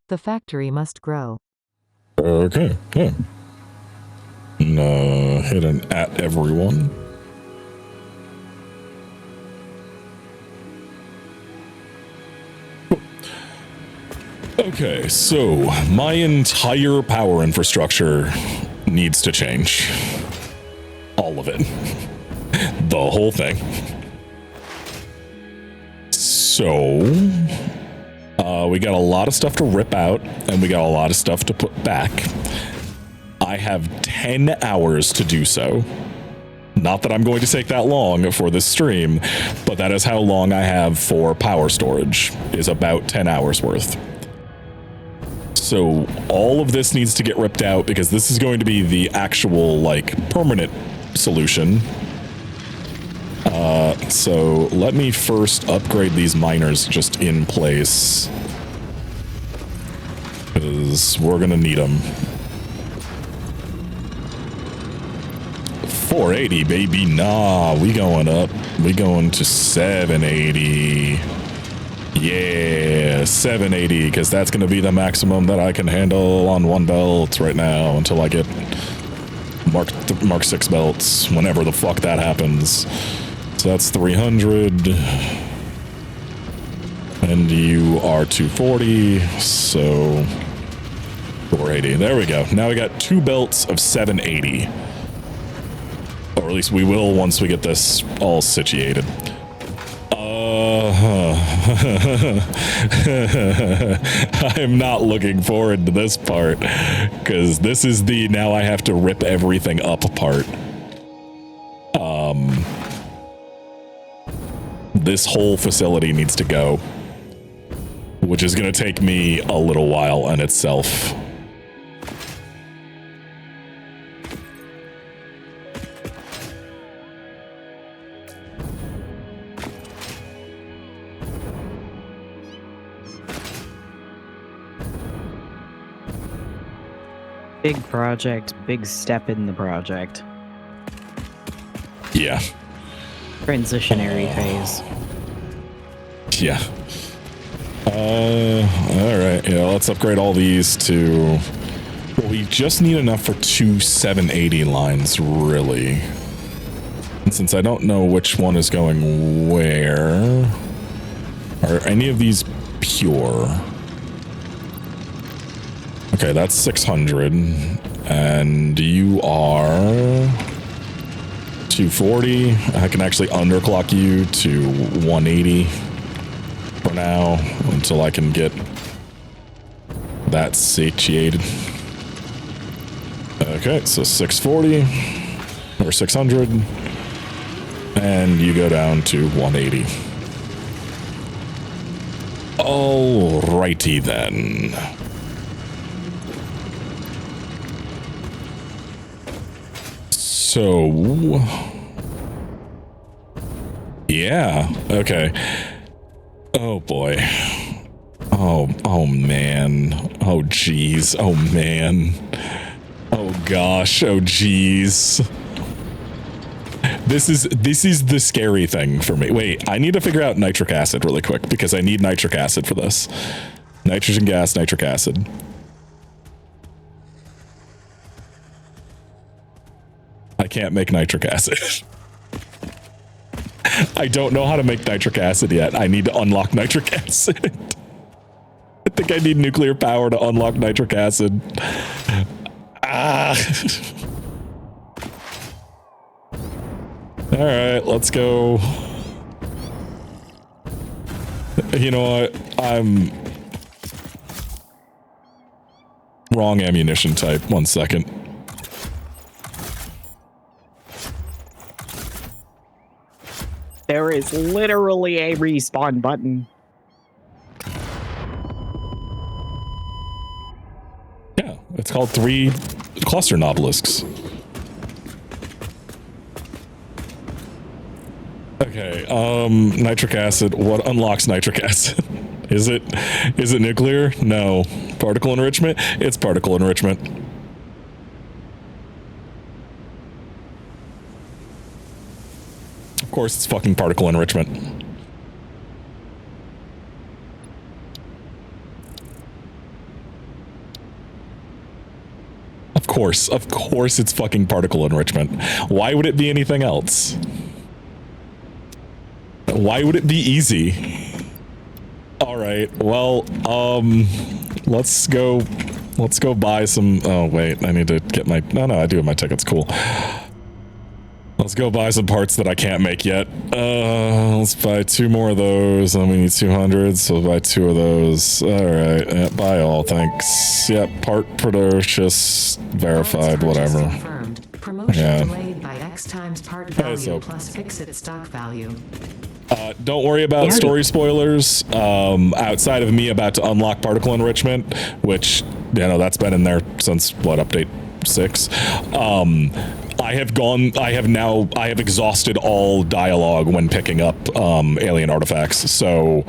The factory must grow. Okay, yeah. Hit an at everyone. Okay, so my entire power infrastructure needs to change. All of it. The whole thing. So, we got a lot of stuff to rip out, and we got a lot of stuff to put back. I have 10 hours to do so. Not that I'm going to take that long for this stream, but that is how long I have for power storage, is about 10 hours worth. So all of this needs to get ripped out because this is going to be the actual, like, permanent solution. So let me first upgrade these miners just in place, because we're gonna need them. 480, baby. Nah, we going up. We going to 780. Yeah, 780, because that's going to be the maximum that I can handle on one belt right now until I get Mark 6 belts, whenever the fuck that happens. So that's 300. And you are 240, so 480. There we go. Now we got 2 belts of 780. Or at least we will once we get this all situated. I'm not looking forward to this part, because this is the now I have to rip everything up part. This whole facility needs to go, which is going to take me a little while in itself. Big project, big step in the project. Yeah. Transitionary phase. Yeah. Alright, yeah, let's upgrade all these to... Well, we just need enough for 2 780 lines, really. And since I don't know which one is going where... Are any of these pure? Okay, that's 600. And you are... 240. I can actually underclock you to 180 for now until I can get that satiated. Okay, so 640 or 600, and you go down to 180. Alrighty then. So, yeah, okay. Oh boy. Oh man. Oh geez. Oh man. Oh gosh. Oh geez. This is the scary thing for me. Wait, I need to figure out nitric acid really quick because I need nitric acid for this. Nitrogen gas, nitric acid. I can't make nitric acid. I don't know how to make nitric acid yet. I need to unlock nitric acid. I think I need nuclear power to unlock nitric acid. Ah. All right, let's go. You know what? I'm wrong ammunition type. 1 second. There is literally a respawn button. Yeah, it's called 3 cluster obelisks. Okay, nitric acid. What unlocks nitric acid? Is it nuclear? No. Particle enrichment? It's particle enrichment. Of course, it's fucking particle enrichment. course it's fucking particle enrichment. Why would it be anything else? Why would it be easy? All right, well, let's go buy some, oh wait, I need to get my, no, I do have my tickets, cool. Let's go buy some parts that I can't make yet. Let's buy 2 more of those, and we need 200, so we'll buy 2 of those. All right, yeah, buy all, thanks. Yep, part purchase, verified, whatever. Confirmed. Promotion delayed by X times part value plus fix-it stock value. Don't worry about story spoilers. Outside of me about to unlock particle enrichment, which, you know, that's been in there since, what, update 6? I have exhausted all dialogue when picking up alien artifacts, so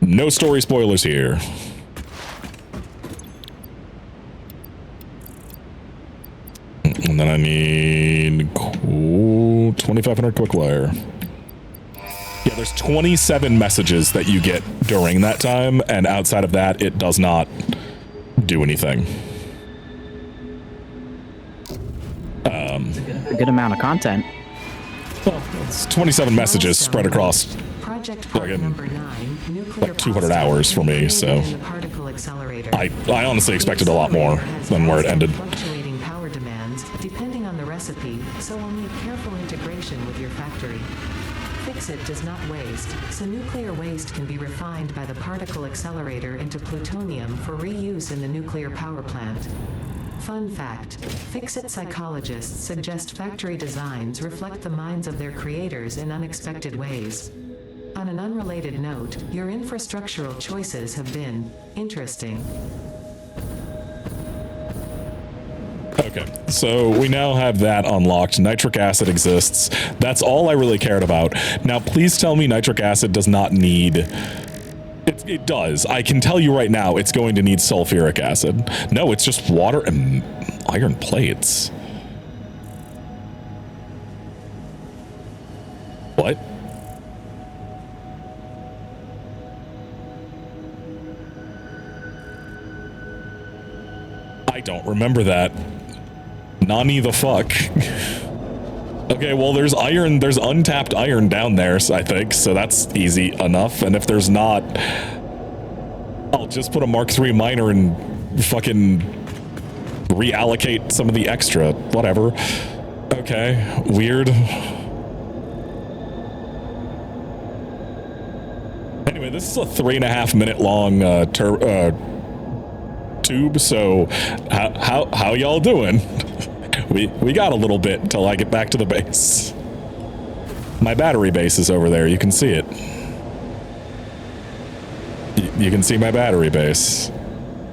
no story spoilers here. And then I need 2,500 quickwire. Yeah, there's 27 messages that you get during that time, and outside of that, it does not do anything. A good amount of content. Well, it's 27 messages spread across like 200 hours for me, so I honestly expected a lot more than where it ended. Fluctuating power demands, depending on the recipe, so we'll need careful integration with your factory. Fix-it does not waste, so nuclear waste can be refined by the particle accelerator into plutonium for reuse in the nuclear power plant. Fun fact, Fix-It psychologists suggest factory designs reflect the minds of their creators in unexpected ways. On an unrelated note, your infrastructural choices have been interesting. Okay, so we now have that unlocked. Nitric acid exists. That's all I really cared about. Now, please tell me nitric acid does not need... It does. I can tell you right now, it's going to need sulfuric acid. No, it's just water and iron plates. What? I don't remember that. Nani the fuck? Okay, well, there's iron, there's untapped iron down there, I think, so that's easy enough. And if there's not, I'll just put a Mark III miner and fucking reallocate some of the extra, whatever. Okay, weird. Anyway, this is a 3.5 minute long tube, so how y'all doing? We got a little bit until I get back to the base. My battery base is over there. You can see it. You can see my battery base.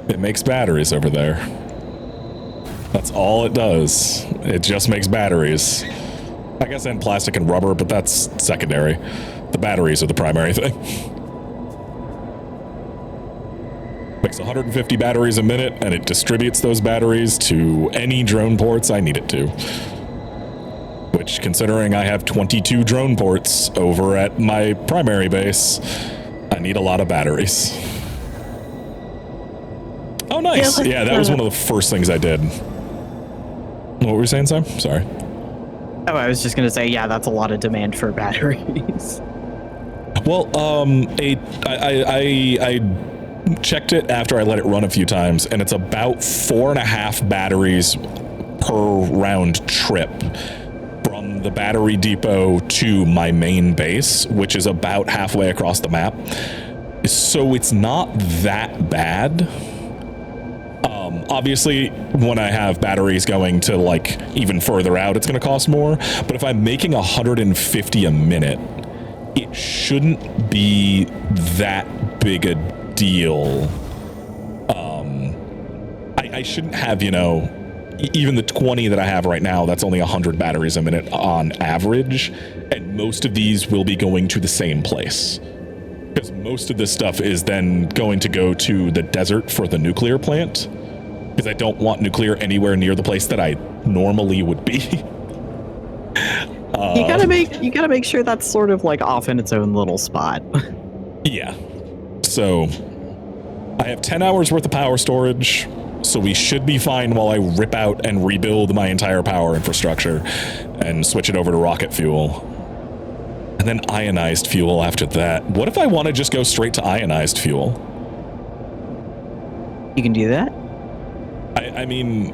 It makes batteries over there. That's all it does. It just makes batteries. I guess and plastic and rubber, but that's secondary. The batteries are the primary thing. Makes 150 batteries a minute, and it distributes those batteries to any drone ports I need it to. Which, considering I have 22 drone ports over at my primary base, I need a lot of batteries. Oh, nice. Yeah, that was one of the first things I did. What were you saying, Sam? Sorry. Oh, I was just going to say, yeah, that's a lot of demand for batteries. Well, I checked it after I let it run a few times, and it's about 4.5 batteries per round trip from the battery depot to my main base, which is about halfway across the map. So it's not that bad. Obviously, when I have batteries going to like even further out, it's going to cost more. But if I'm making 150 a minute, it shouldn't be that big a deal. I shouldn't have, you know, even the 20 that I have right now, that's only 100 batteries a minute on average, and most of these will be going to the same place. Because most of this stuff is then going to go to the desert for the nuclear plant, because I don't want nuclear anywhere near the place that I normally would be. You gotta make sure that's sort of like off in its own little spot. Yeah. So I have 10 hours worth of power storage. So we should be fine while I rip out and rebuild my entire power infrastructure and switch it over to rocket fuel. And then ionized fuel after that. What if I want to just go straight to ionized fuel? You can do that? I mean...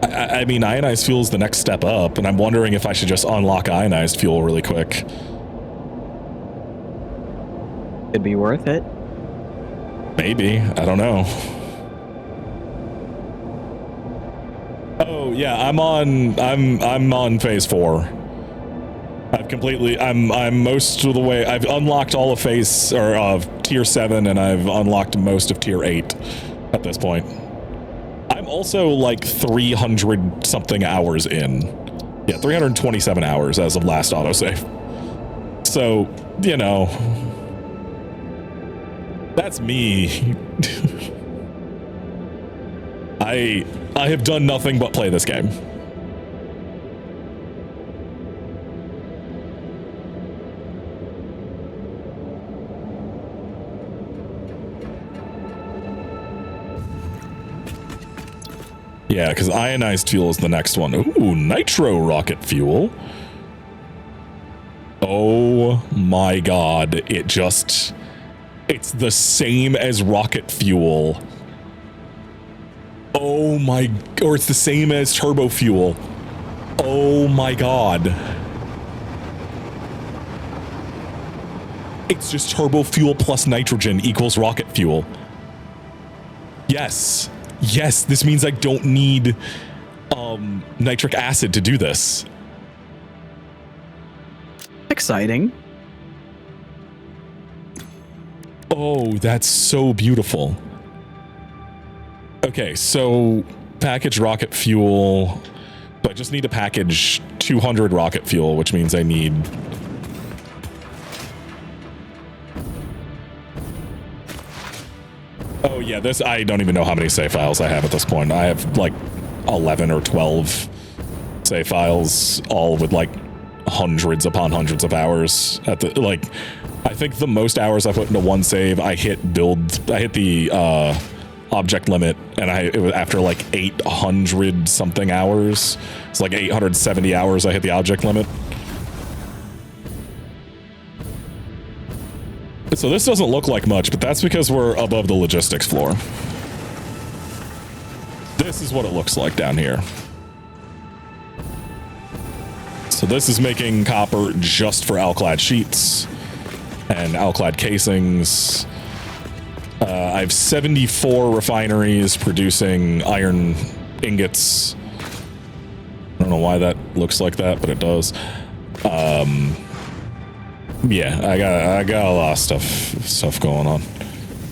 I mean, ionized fuel is the next step up, and I'm wondering if I should just unlock ionized fuel really quick. It'd be worth it. Maybe. I don't know. Oh yeah, I'm on phase 4. I'm most of the way. I've unlocked all of phase or tier 7, and I've unlocked most of tier 8 at this point. I'm also like 300 something hours in. Yeah, 327 hours as of last autosave. So, you know, that's me. I have done nothing but play this game. Yeah, because ionized fuel is the next one. Ooh, nitro rocket fuel. Oh my god, it's the same as rocket fuel. Oh my, or it's the same as turbo fuel. Oh my god. It's just turbo fuel plus nitrogen equals rocket fuel. Yes. Yes, this means I don't need nitric acid to do this. Exciting. Oh, that's so beautiful. Okay, so package rocket fuel, but I just need to package 200 rocket fuel, which means I need... Oh yeah, this, I don't even know how many save files I have at this point. I have like 11 or 12 save files, all with like hundreds upon hundreds of hours at the, like, I think the most hours I put into one save, I hit the object limit, and it was after like 800 something hours. It's like 870 hours I hit the object limit. So this doesn't look like much, but that's because we're above the logistics floor. This is what it looks like down here. So this is making copper just for alclad sheets and alclad casings. I have 74 refineries producing iron ingots. I don't know why that looks like that, but it does. Yeah, I got a lot of stuff going on.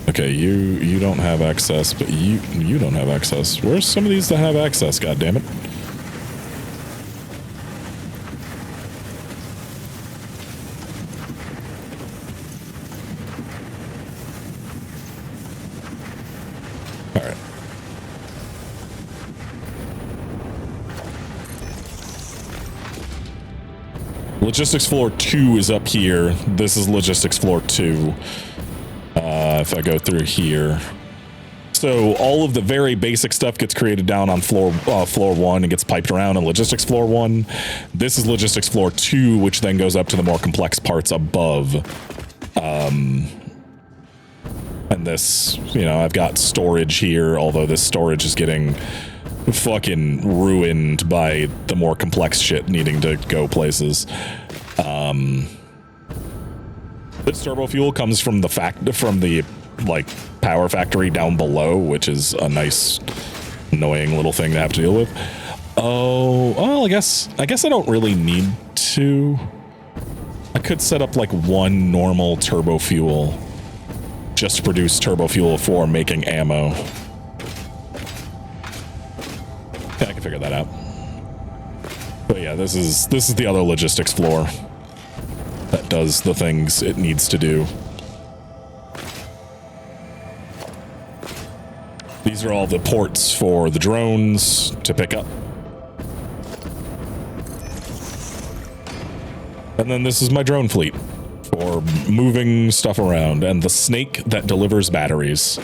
Okay, you don't have access, but you don't have access. Where's some of these that have access? God damn it! All right. Logistics floor 2 is up here. This is logistics floor 2. If I go through here. So all of the very basic stuff gets created down on floor 1 and gets piped around in logistics floor 1. This is logistics floor 2, which then goes up to the more complex parts above. And this, you know, I've got storage here, although this storage is getting fucking ruined by the more complex shit needing to go places. This turbo fuel comes from the like power factory down below, which is a nice annoying little thing to have to deal with. Oh, well, I guess I don't really need to. I could set up like one normal turbo fuel just to produce turbo fuel for making ammo. Yeah, I can figure that out. But yeah, this is the other logistics floor that does the things it needs to do. These are all the ports for the drones to pick up. And then this is my drone fleet for moving stuff around, and the snake that delivers batteries.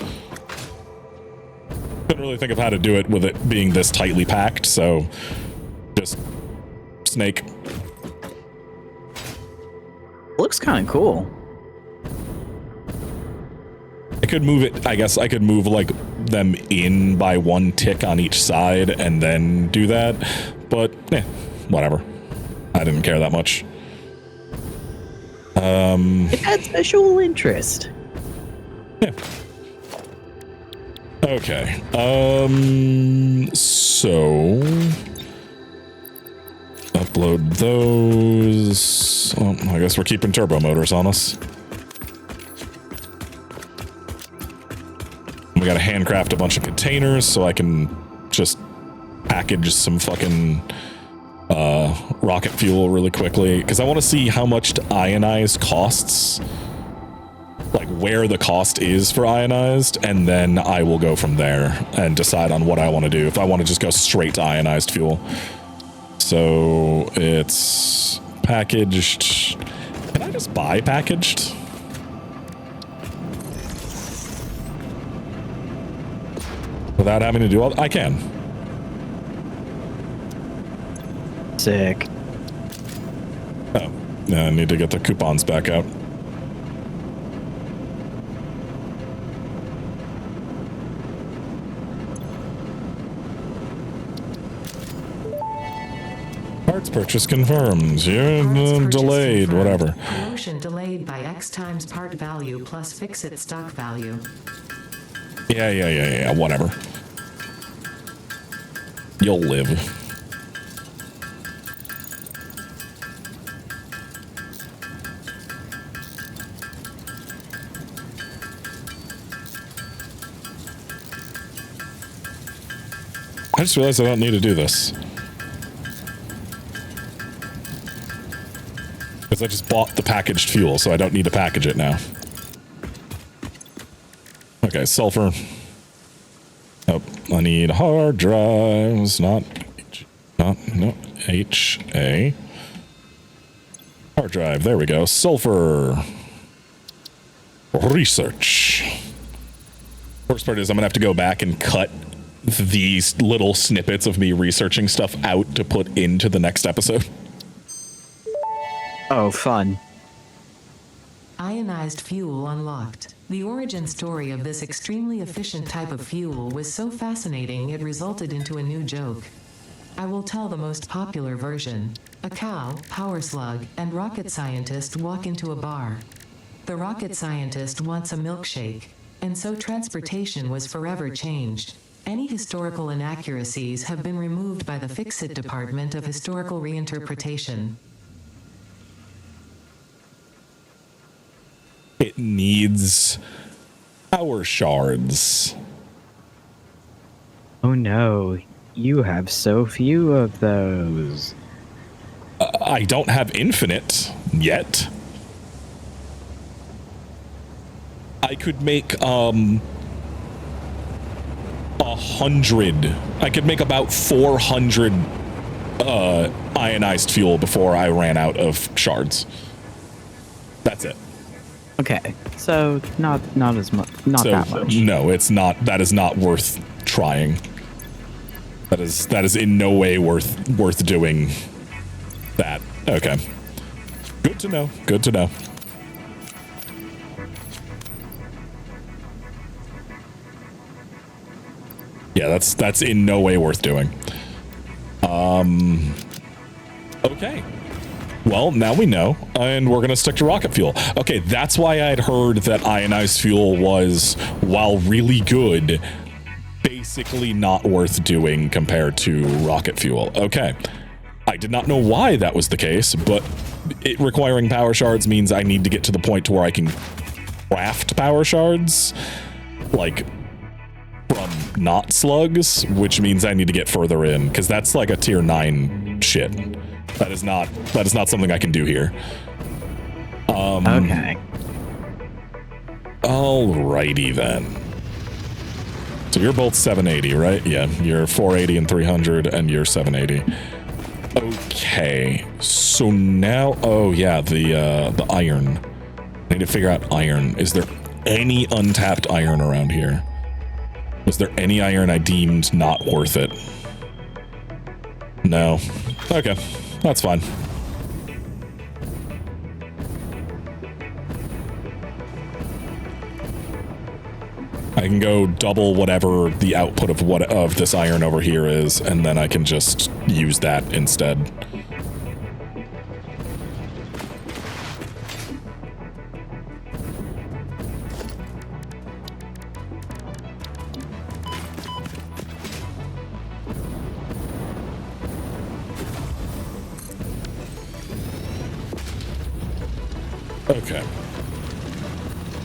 Couldn't really think of how to do it with it being this tightly packed, so just snake. Looks kind of cool. I could move it, I guess I could move like them in by one tick on each side and then do that, but whatever. I didn't care that much. It had special interest. Yeah. Okay. So upload those. Oh, I guess we're keeping turbo motors on us. We gotta handcraft a bunch of containers so I can just package some fucking rocket fuel really quickly, because I want to see how much ionized costs, like where the cost is for ionized, and then I will go from there and decide on what I want to do, if I want to just go straight to ionized fuel. So it's packaged. Can I just buy packaged? Without having to do all, I can. Sick. Oh, yeah, I need to get the coupons back out. Parts purchase confirmed. You're delayed, whatever. Promotion delayed by X times part value plus fix-it stock value. Yeah, whatever. You'll live. I just realized I don't need to do this. Because I just bought the packaged fuel, so I don't need to package it now. Okay, sulfur. Oh, I need hard drives, no, HA. Hard drive, there we go. Sulfur. Research. Worst part is I'm gonna have to go back and cut these little snippets of me researching stuff out to put into the next episode. Oh, fun. Ionized fuel unlocked. The origin story of this extremely efficient type of fuel was so fascinating it resulted into a new joke. I will tell the most popular version. A cow, power slug, and rocket scientist walk into a bar. The rocket scientist wants a milkshake, and so transportation was forever changed. Any historical inaccuracies have been removed by the Fix-It Department of Historical Reinterpretation. It needs power shards. Oh no, you have so few of those. I don't have infinite yet. I could make 100. I could make about 400 ionized fuel before I ran out of shards. That's it. Okay, so not as much, that much. No, it's not. That is not worth trying. That is in no way worth doing that. Okay. Good to know. Good to know. Yeah, that's in no way worth doing. Okay. Well, now we know, and we're going to stick to rocket fuel. Okay, that's why I'd heard that ionized fuel was, while really good, basically not worth doing compared to rocket fuel. Okay. I did not know why that was the case, but it requiring power shards means I need to get to the point to where I can craft power shards, like, from not slugs, which means I need to get further in, because that's like a tier 9 shit. That is not something I can do here. Okay. Alrighty then. So you're both 780, right? Yeah, you're 480 and 300, and you're 780. Okay. So now, oh yeah, the iron. need to figure out iron. Is there any untapped iron around here? Was there any iron I deemed not worth it? No. Okay, that's fine. I can go double whatever the output of this iron over here is, and then I can just use that instead. Okay.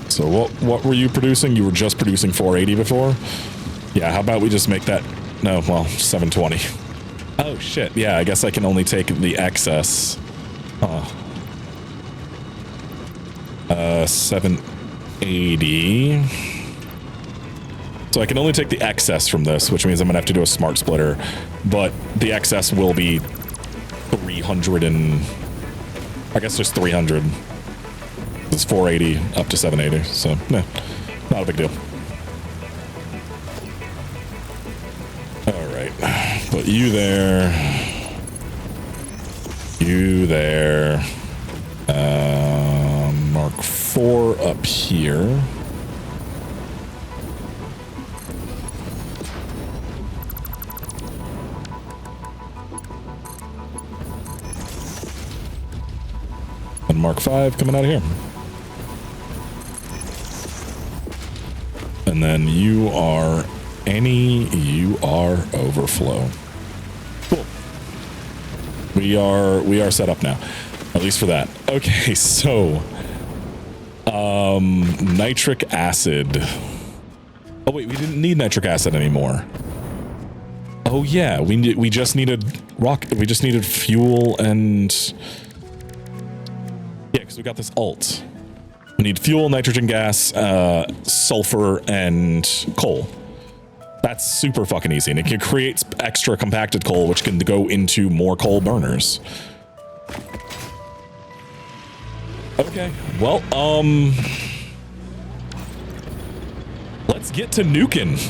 So what were you producing? You were just producing 480 before? Yeah, how about we just make that... No, well, 720. Oh, shit. Yeah, I guess I can only take the excess. 780. So I can only take the excess from this, which means I'm going to have to do a smart splitter. But the excess will be 300 and... I guess just 300. It's 480 up to 780, so nah, not a big deal. All right, put you there, Mark 4 up here. And Mark 5 coming out of here. And then you are overflow. Cool. We are set up now, at least for that. Okay, so nitric acid. Oh wait, we didn't need nitric acid anymore. Oh yeah, we just needed we just needed fuel and yeah, because we got this alt. We need fuel, nitrogen gas, sulfur, and coal. That's super fucking easy, and it can create extra compacted coal, which can go into more coal burners. Okay, well, let's get to nuking.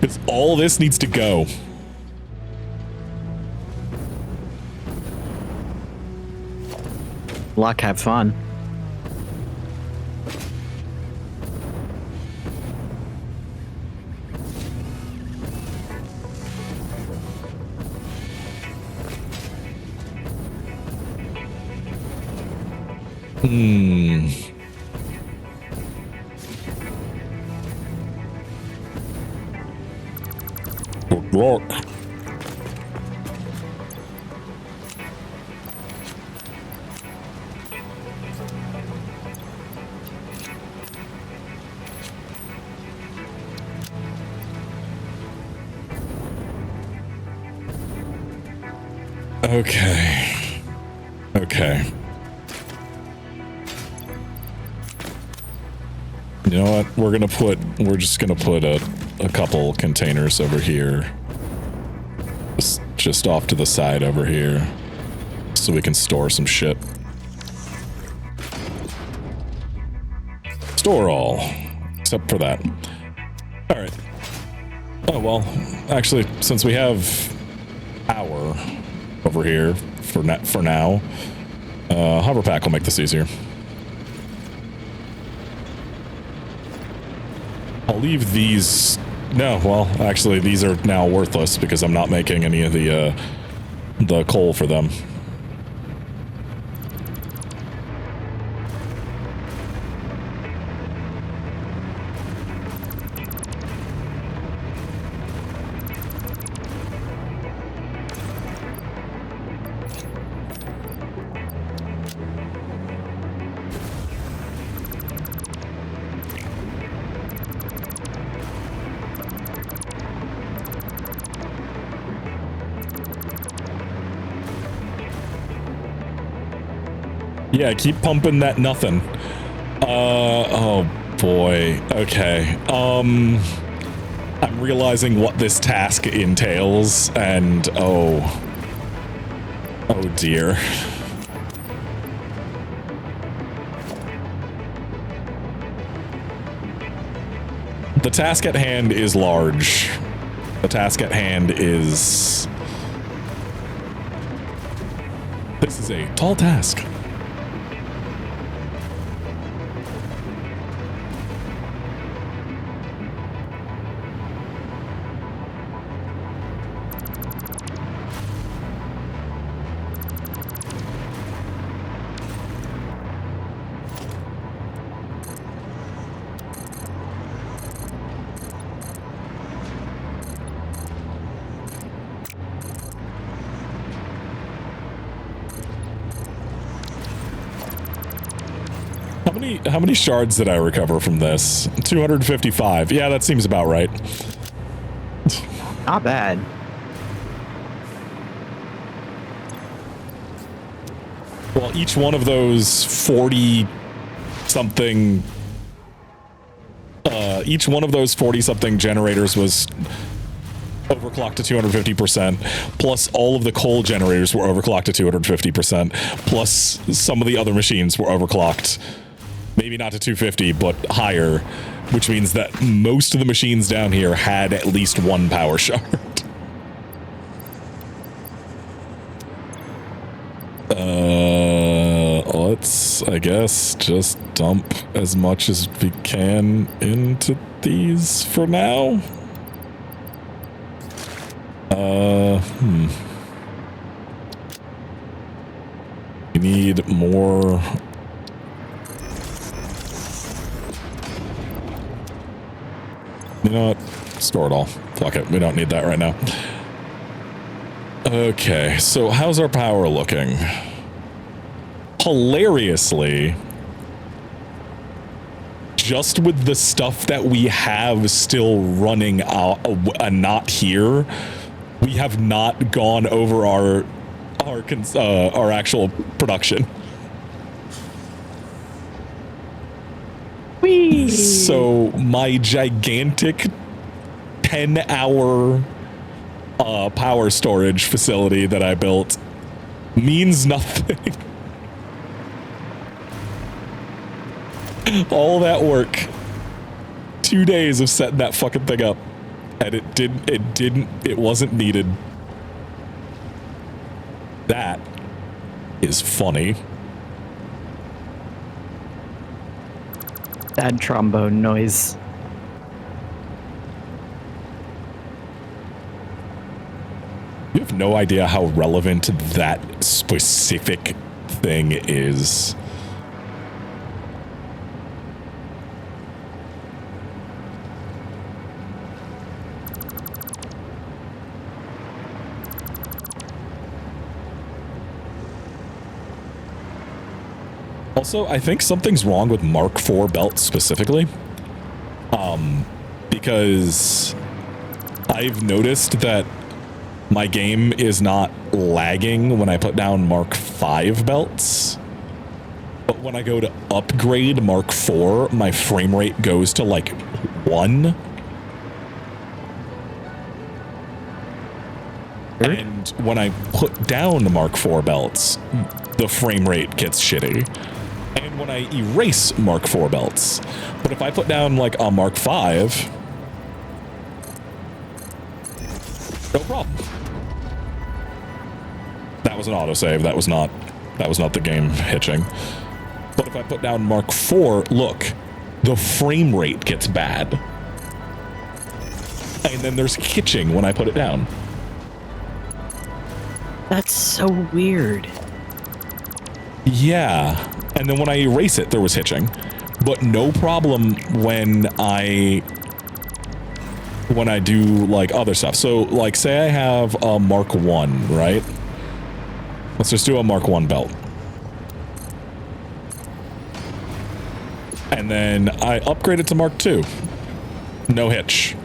Because all this needs to go. Luck, have fun. Good luck. Okay. Okay. You know what? We're just gonna put a couple containers over here. Just off to the side over here. So we can store some shit. Store all. Except for that. Alright. Oh, well, actually, since we have power over here for now, hover pack will make this easier. I'll leave these. No, well, actually, these are now worthless because I'm not making any of the coal for them. Yeah, keep pumping that nothing. Oh boy. Okay. I'm realizing what this task entails, and oh dear. The task at hand is large. The task at hand is... This is a tall task. How many shards did I recover from this? 255. Yeah, that seems about right. Not bad. Well, each one of those 40 something generators was overclocked to 250%, plus all of the coal generators were overclocked to 250%, plus some of the other machines were overclocked. Maybe not to 250, but higher, which means that most of the machines down here had at least one power shard. Let's, I guess, just dump as much as we can into these for now. We need more... You know what? Store it all. Fuck it. We don't need that right now. Okay, so how's our power looking? Hilariously, just with the stuff that we have still running out, not here, we have not gone over our actual production. Whee! So my gigantic 10-hour power storage facility that I built means nothing. All that work, 2 days of setting that fucking thing up, and it wasn't needed. That is funny. Bad trombone noise. You have no idea how relevant that specific thing is. Also, I think something's wrong with Mark IV belts specifically. Because I've noticed that my game is not lagging when I put down Mark V belts. But when I go to upgrade Mark IV, my frame rate goes to like 1. And when I put down the Mark IV belts, the frame rate gets shitty. And when I erase Mark IV belts. But if I put down like a Mark V, no problem. That was an autosave. That was not the game hitching. But if I put down Mark IV, look, the frame rate gets bad. And then there's hitching when I put it down. That's so weird. Yeah. And then when I erase it, there was hitching. But no problem when I do like other stuff. So like say I have a Mark I, right? Let's just do a Mark I belt. And then I upgrade it to Mark II. No hitch.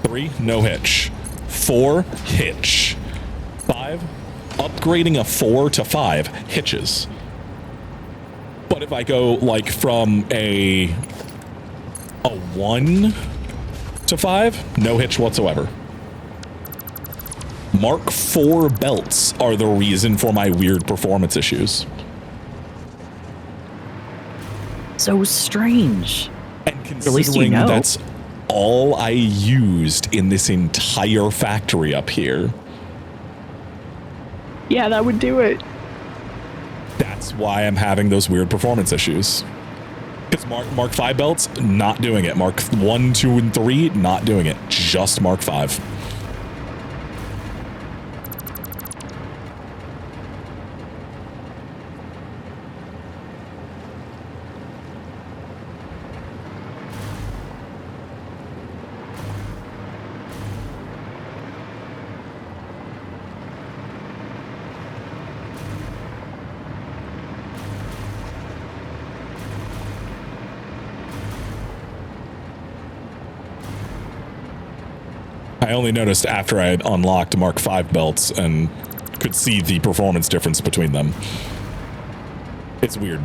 3, no hitch. 4, hitch. 5, upgrading a 4 to 5, hitches. But if I go like from a 1 to 5, no hitch whatsoever. Mark IV belts are the reason for my weird performance issues. So strange. And considering that's all I used in this entire factory up here. Yeah, that would do it. That's why I'm having those weird performance issues. Because Mark 5 belts, not doing it. Mark 1, 2, and 3, not doing it. Just Mark 5. I only noticed after I had unlocked Mark 5 belts and could see the performance difference between them. It's weird.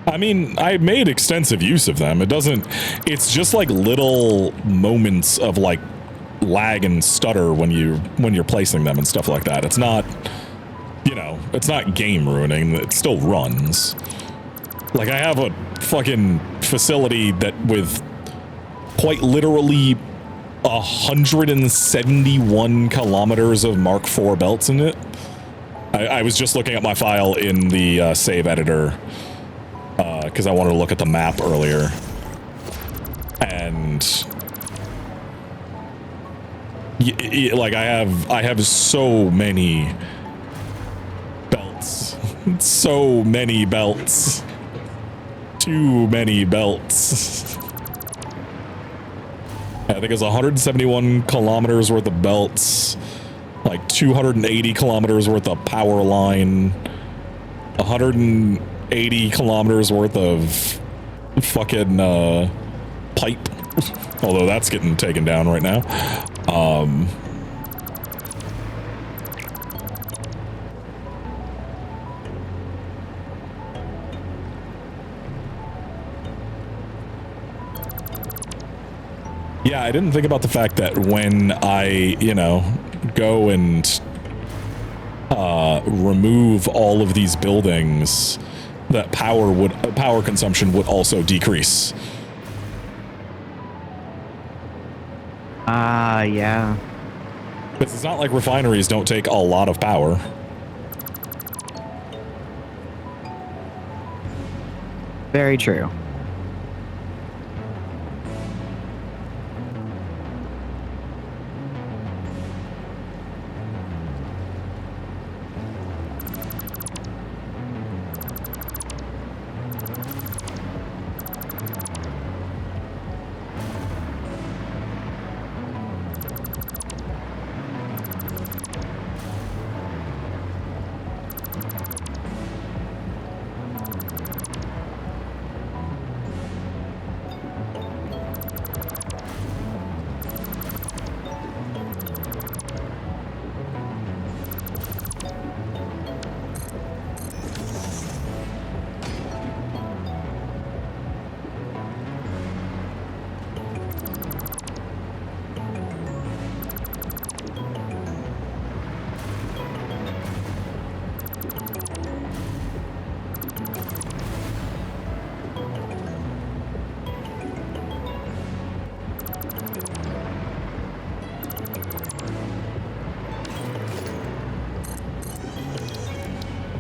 I mean, I made extensive use of them. It's just like little moments of like lag and stutter when you're placing them and stuff like that. It's not, it's not game ruining. It still runs. Like I have a fucking facility that with quite literally 171 kilometers of Mark IV belts in it. I was just looking at my file in the save editor because I wanted to look at the map earlier, and like I have so many belts, so many belts, too many belts. I think it's 171 kilometers worth of belts, like 280 kilometers worth of power line, 180 kilometers worth of fucking pipe, although that's getting taken down right now. Yeah, I didn't think about the fact that when I, go and remove all of these buildings, that power consumption would also decrease. Yeah. Because it's not like refineries don't take a lot of power. Very true.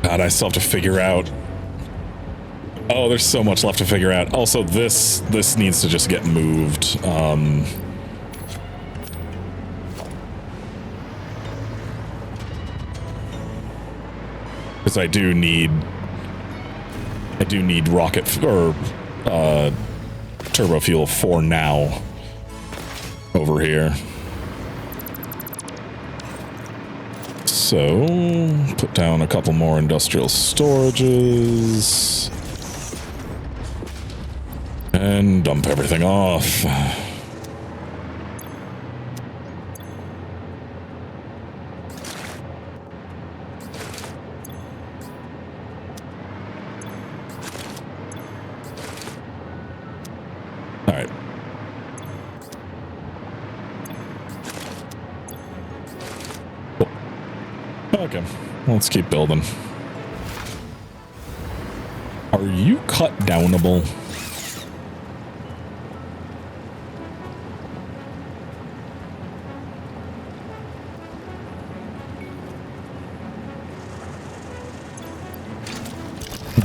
God, I still have to figure out. Oh, there's so much left to figure out. Also, this needs to just get moved. Because I do need rocket or turbo fuel for now over here. So, put down a couple more industrial storages. And dump everything off. Okay, let's keep building. Are you cut downable?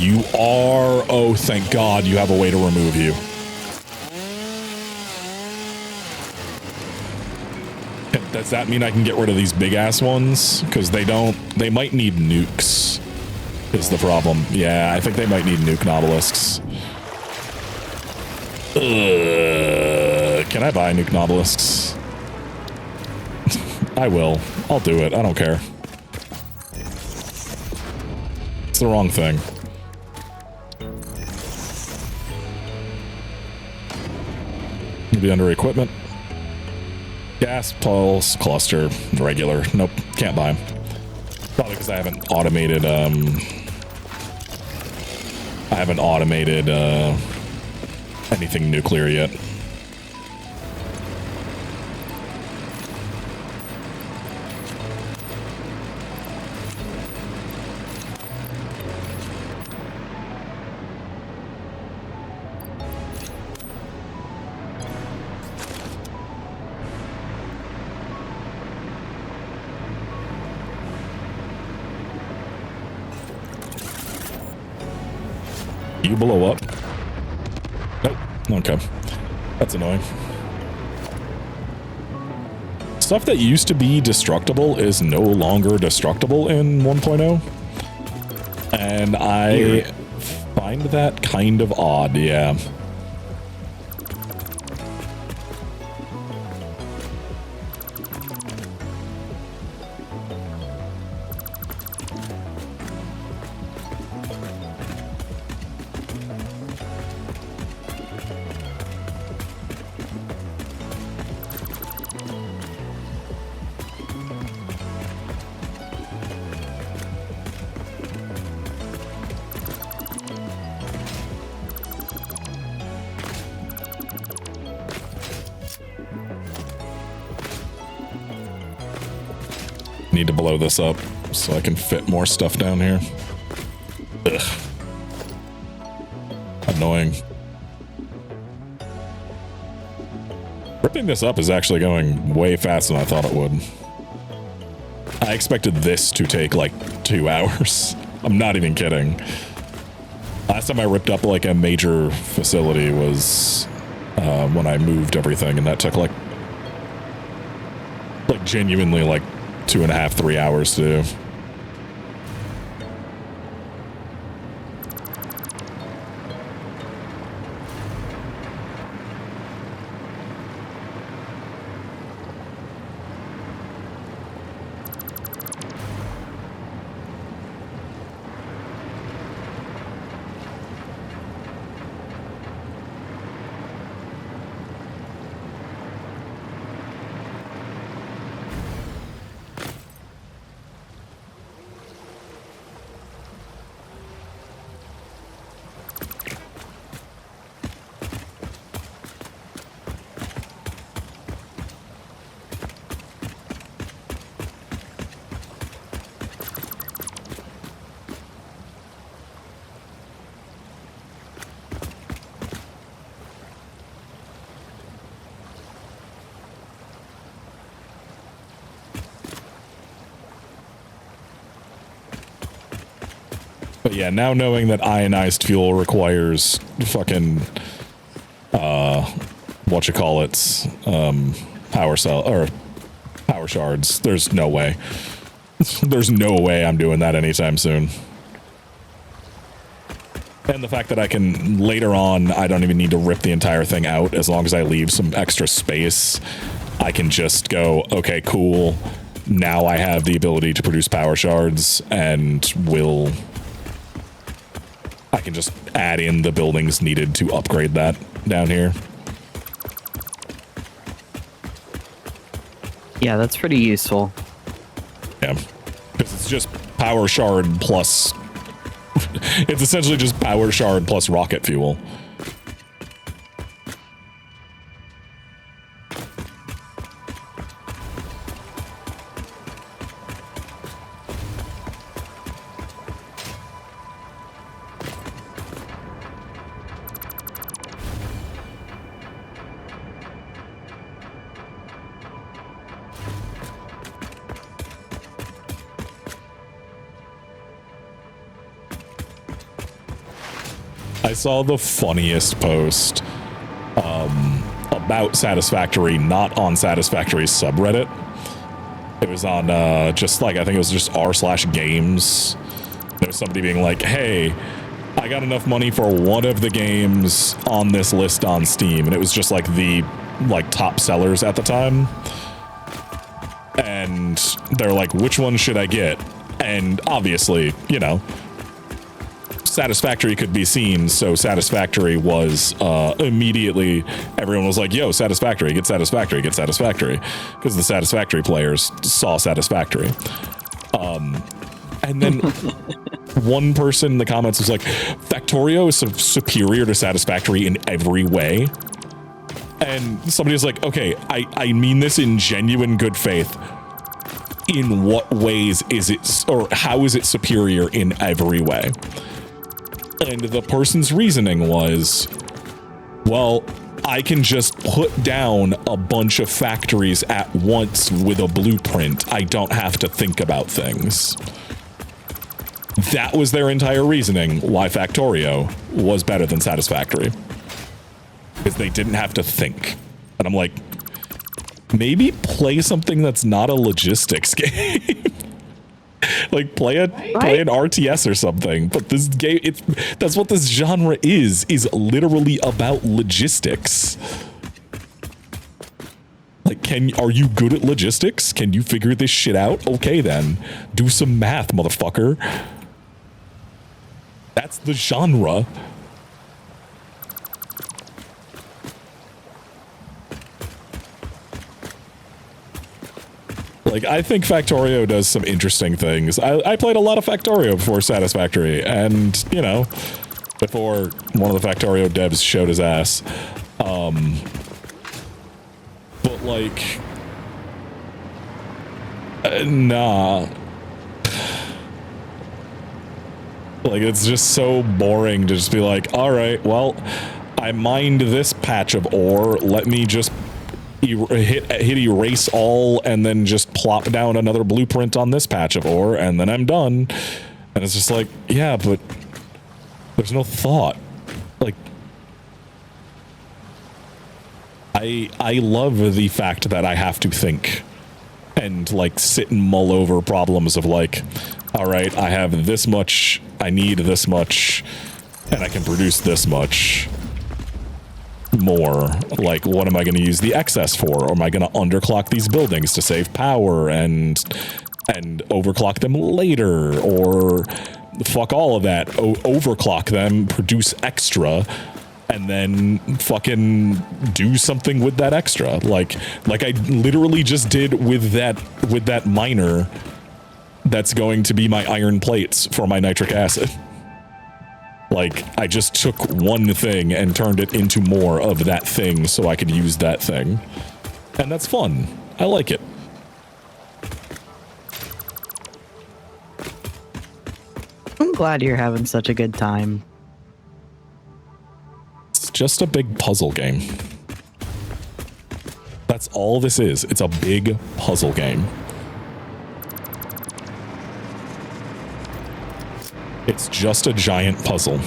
You are. Oh, thank God you have a way to remove you. Does that mean I can get rid of these big ass ones? Because they don't. They might need nukes. Is the problem? Yeah, I think they might need nuke nobelisks. Can I buy nuke nobelisks? I will. I'll do it. I don't care. It's the wrong thing. Be under equipment. Gas pulse cluster regular. Nope, can't buy them. Probably because I haven't automated. Anything nuclear yet. You blow up? Nope. Okay. That's annoying. Stuff that used to be destructible is no longer destructible in 1.0. And I find that kind of odd, yeah. Need to blow this up so I can fit more stuff down here. Ugh. Annoying. Ripping this up is actually going way faster than I thought it would. I expected this to take like 2 hours. I'm not even kidding. Last time I ripped up like a major facility was when I moved everything, and that took like genuinely like 2.5, 3 hours to do. But yeah, now knowing that ionized fuel requires fucking, power cell, or power shards, there's no way. There's no way I'm doing that anytime soon. And the fact that I can, later on, I don't even need to rip the entire thing out. As long as I leave some extra space, I can just go, okay, cool. Now I have the ability to produce power shards, and I can just add in the buildings needed to upgrade that down here. Yeah, that's pretty useful. Yeah, because it's just power shard plus... it's essentially just power shard plus rocket fuel. I saw the funniest post about Satisfactory, not on Satisfactory's subreddit. It was on just like, I think it was just r/games. There was somebody being like, hey, I got enough money for one of the games on this list on Steam. And it was just like the top sellers at the time. And they're like, which one should I get? And obviously, you know, Satisfactory could be seen, so Satisfactory was immediately, everyone was like, yo, Satisfactory, get Satisfactory, get Satisfactory, because the Satisfactory players saw Satisfactory. And then one person in the comments was like, Factorio is superior to Satisfactory in every way. And somebody was like, okay, I mean this in genuine good faith. In what ways is it, or how is it superior in every way? And the person's reasoning was, well, I can just put down a bunch of factories at once with a blueprint. I don't have to think about things. That was their entire reasoning why Factorio was better than Satisfactory. Because they didn't have to think. And I'm like, maybe play something that's not a logistics game. Like play an RTS or something. But this game, that's what this genre is literally about logistics. Like, are you good at logistics? Can you figure this shit out? Okay then, do some math, motherfucker. That's the genre. Like, I think Factorio does some interesting things. I played a lot of Factorio before Satisfactory, and, you know, before one of the Factorio devs showed his ass. But, like, nah. Like, it's just so boring to just be like, all right, well, I mined this patch of ore. Let me just hit erase all and then just plop down another blueprint on this patch of ore and then I'm done. And it's just like, yeah, but there's no thought. Like, I love the fact that I have to think and like sit and mull over problems of like, all right, I have this much, I need this much, and I can produce this much more. Like, what am I going to use the excess for? Or am I going to underclock these buildings to save power and overclock them later? Or fuck all of that, overclock them, produce extra, and then fucking do something with that extra. Like I literally just did with that miner that's going to be my iron plates for my nitric acid. Like, I just took one thing and turned it into more of that thing so I could use that thing. And that's fun. I like it. I'm glad you're having such a good time. It's just a big puzzle game. That's all this is. It's a big puzzle game. It's just a giant puzzle.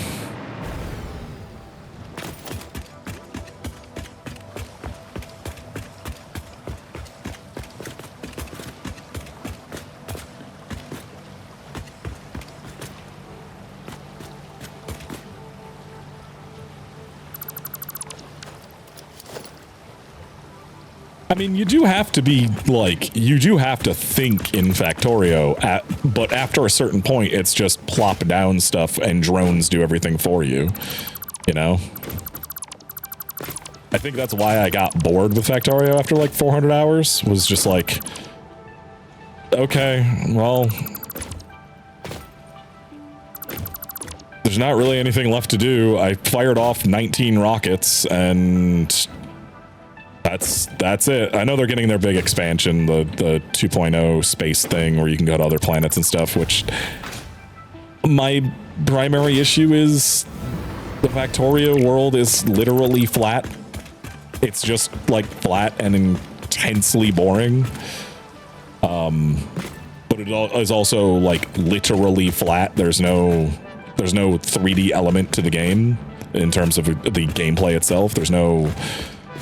I mean, you do have to be, like, you do have to think in Factorio, but after a certain point, it's just plop down stuff and drones do everything for you, you know? I think that's why I got bored with Factorio after, like, 400 hours, was just like, okay, well, there's not really anything left to do. I fired off 19 rockets, and that's it. I know they're getting their big expansion, the 2.0 space thing where you can go to other planets and stuff, which my primary issue is the Factorio world is literally flat. It's just like flat and intensely boring. But it is also like literally flat. There's no 3D element to the game. in terms of the gameplay itself. There's no,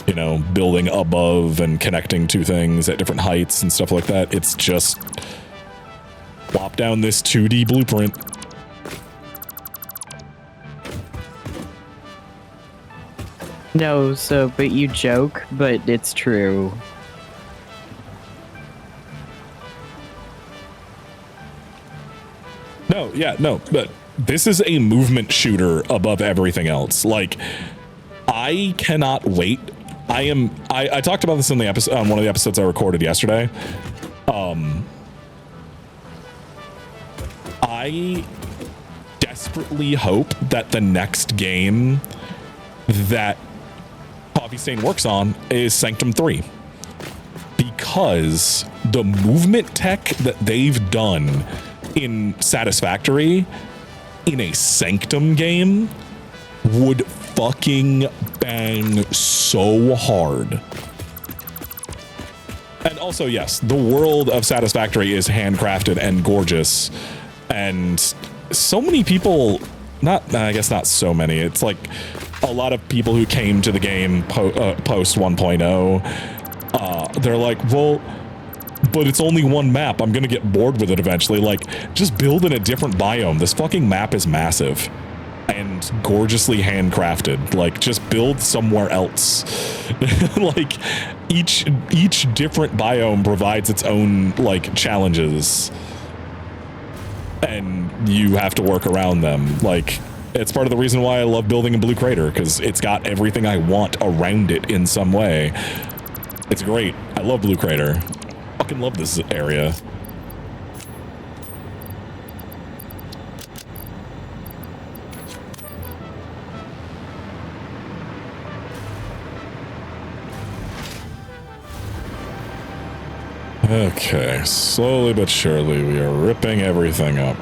you know, building above and connecting to things at different heights and stuff like that. It's just plop down this 2D blueprint. No, so, but you joke, but it's true. No, yeah, no, but this is a movement shooter above everything else. Like, I cannot wait. I talked about this in the episode, on one of the episodes I recorded yesterday. I desperately hope that the next game that Coffee Stain works on is Sanctum 3. Because the movement tech that they've done in Satisfactory in a Sanctum game would fucking bang so hard. And also, yes, the world of Satisfactory is handcrafted and gorgeous. And so many people, I guess not so many, it's like a lot of people who came to the game post 1.0, they're like, well, but it's only one map. I'm going to get bored with it eventually. Like, just build in a different biome. This fucking map is massive and gorgeously handcrafted. Like, just build somewhere else. Like, each different biome provides its own, like, challenges. And you have to work around them. Like, it's part of the reason why I love building in Blue Crater, because it's got everything I want around it in some way. It's great. I love Blue Crater. Fucking love this area. Okay, slowly but surely we are ripping everything up.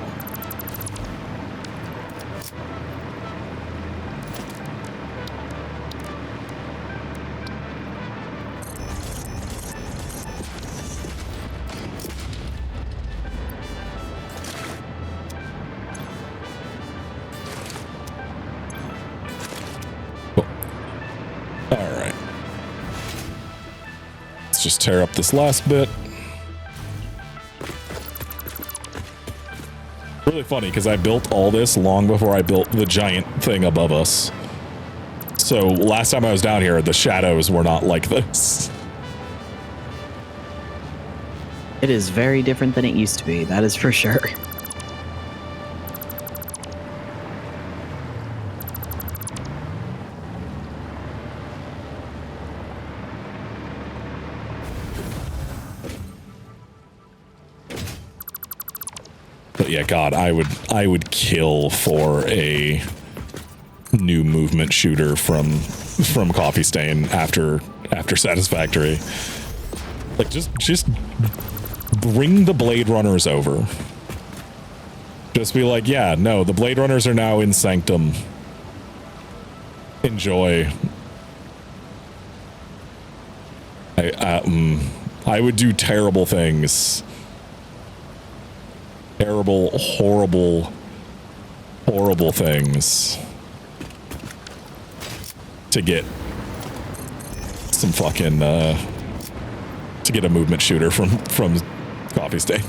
Alright. Let's just tear up this last bit. Really funny, because I built all this long before I built the giant thing above us. So last time I was down here, the shadows were not like this. It is very different than it used to be, that is for sure. But yeah, God, I would kill for a new movement shooter from Coffee Stain after Satisfactory. Like, just bring the Blade Runners over. Just be like, yeah, no, the Blade Runners are now in Sanctum. Enjoy. I would do terrible things. Terrible, horrible, horrible things to get some fucking to get a movement shooter from Coffee Stain.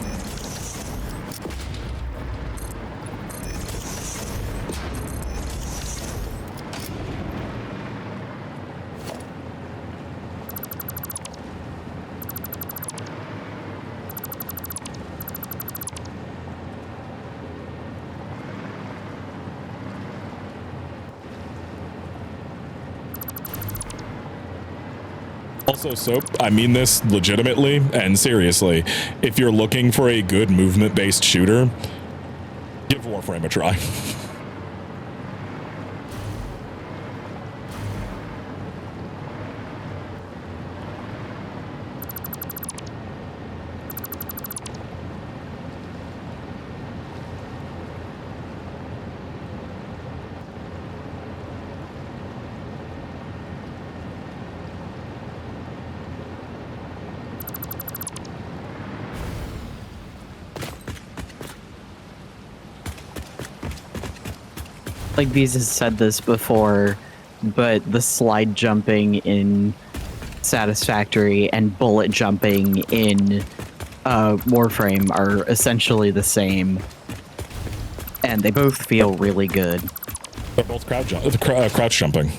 Also, Soap, I mean this legitimately and seriously. If you're looking for a good movement-based shooter, give Warframe a try. like Bees has said this before, but the slide jumping in Satisfactory and bullet jumping in Warframe are essentially the same, and they both feel really good. They're both crouch jumping.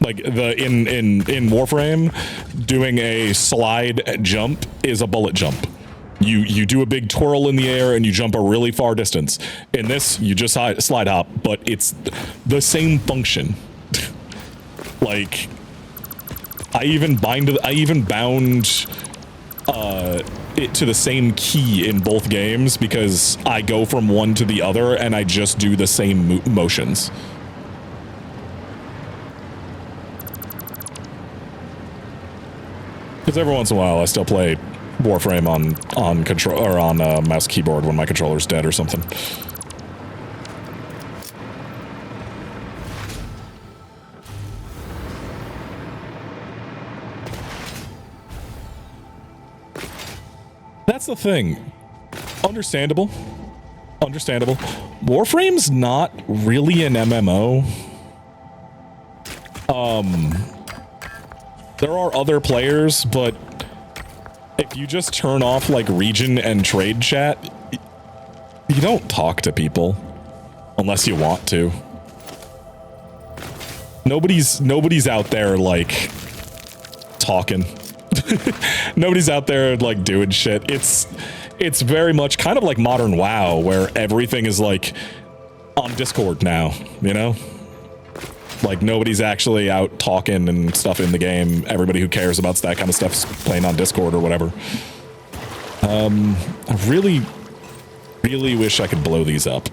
Like in Warframe, doing a slide jump is a bullet jump. You do a big twirl in the air and you jump a really far distance. In this, you just slide hop, but it's the same function. Like, I even bound it to the same key in both games because I go from one to the other and I just do the same motions. Because every once in a while I still play Warframe on control or on mouse keyboard when my controller's dead or something. That's the thing. Understandable. Warframe's not really an MMO. There are other players, but if you just turn off like region and trade chat, you don't talk to people unless you want to. Nobody's out there like talking. Nobody's out there like doing shit. It's very much kind of like modern WoW where everything is like on Discord now, you know? Like nobody's actually out talking and stuff in the game. Everybody who cares about that kind of stuff's playing on Discord or whatever. I really wish I could blow these up.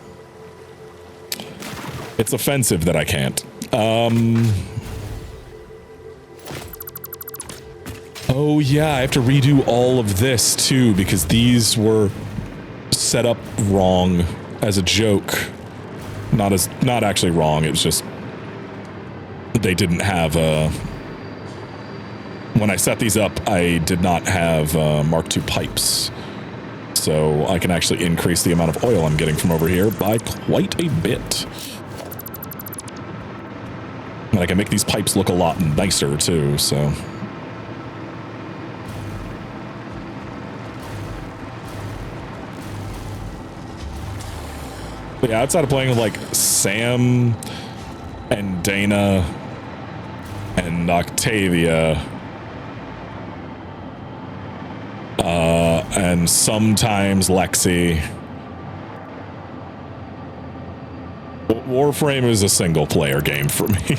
It's offensive that I can't. Oh yeah, I have to redo all of this too because these were set up wrong as a joke. Not actually wrong, it was just they didn't have when I set these up, I did not have Mark II pipes. So I can actually increase the amount of oil I'm getting from over here by quite a bit. And I can make these pipes look a lot nicer too, so. But yeah, outside of playing with like Sam and Dana and Octavia, and sometimes Lexi, Warframe is a single player game for me.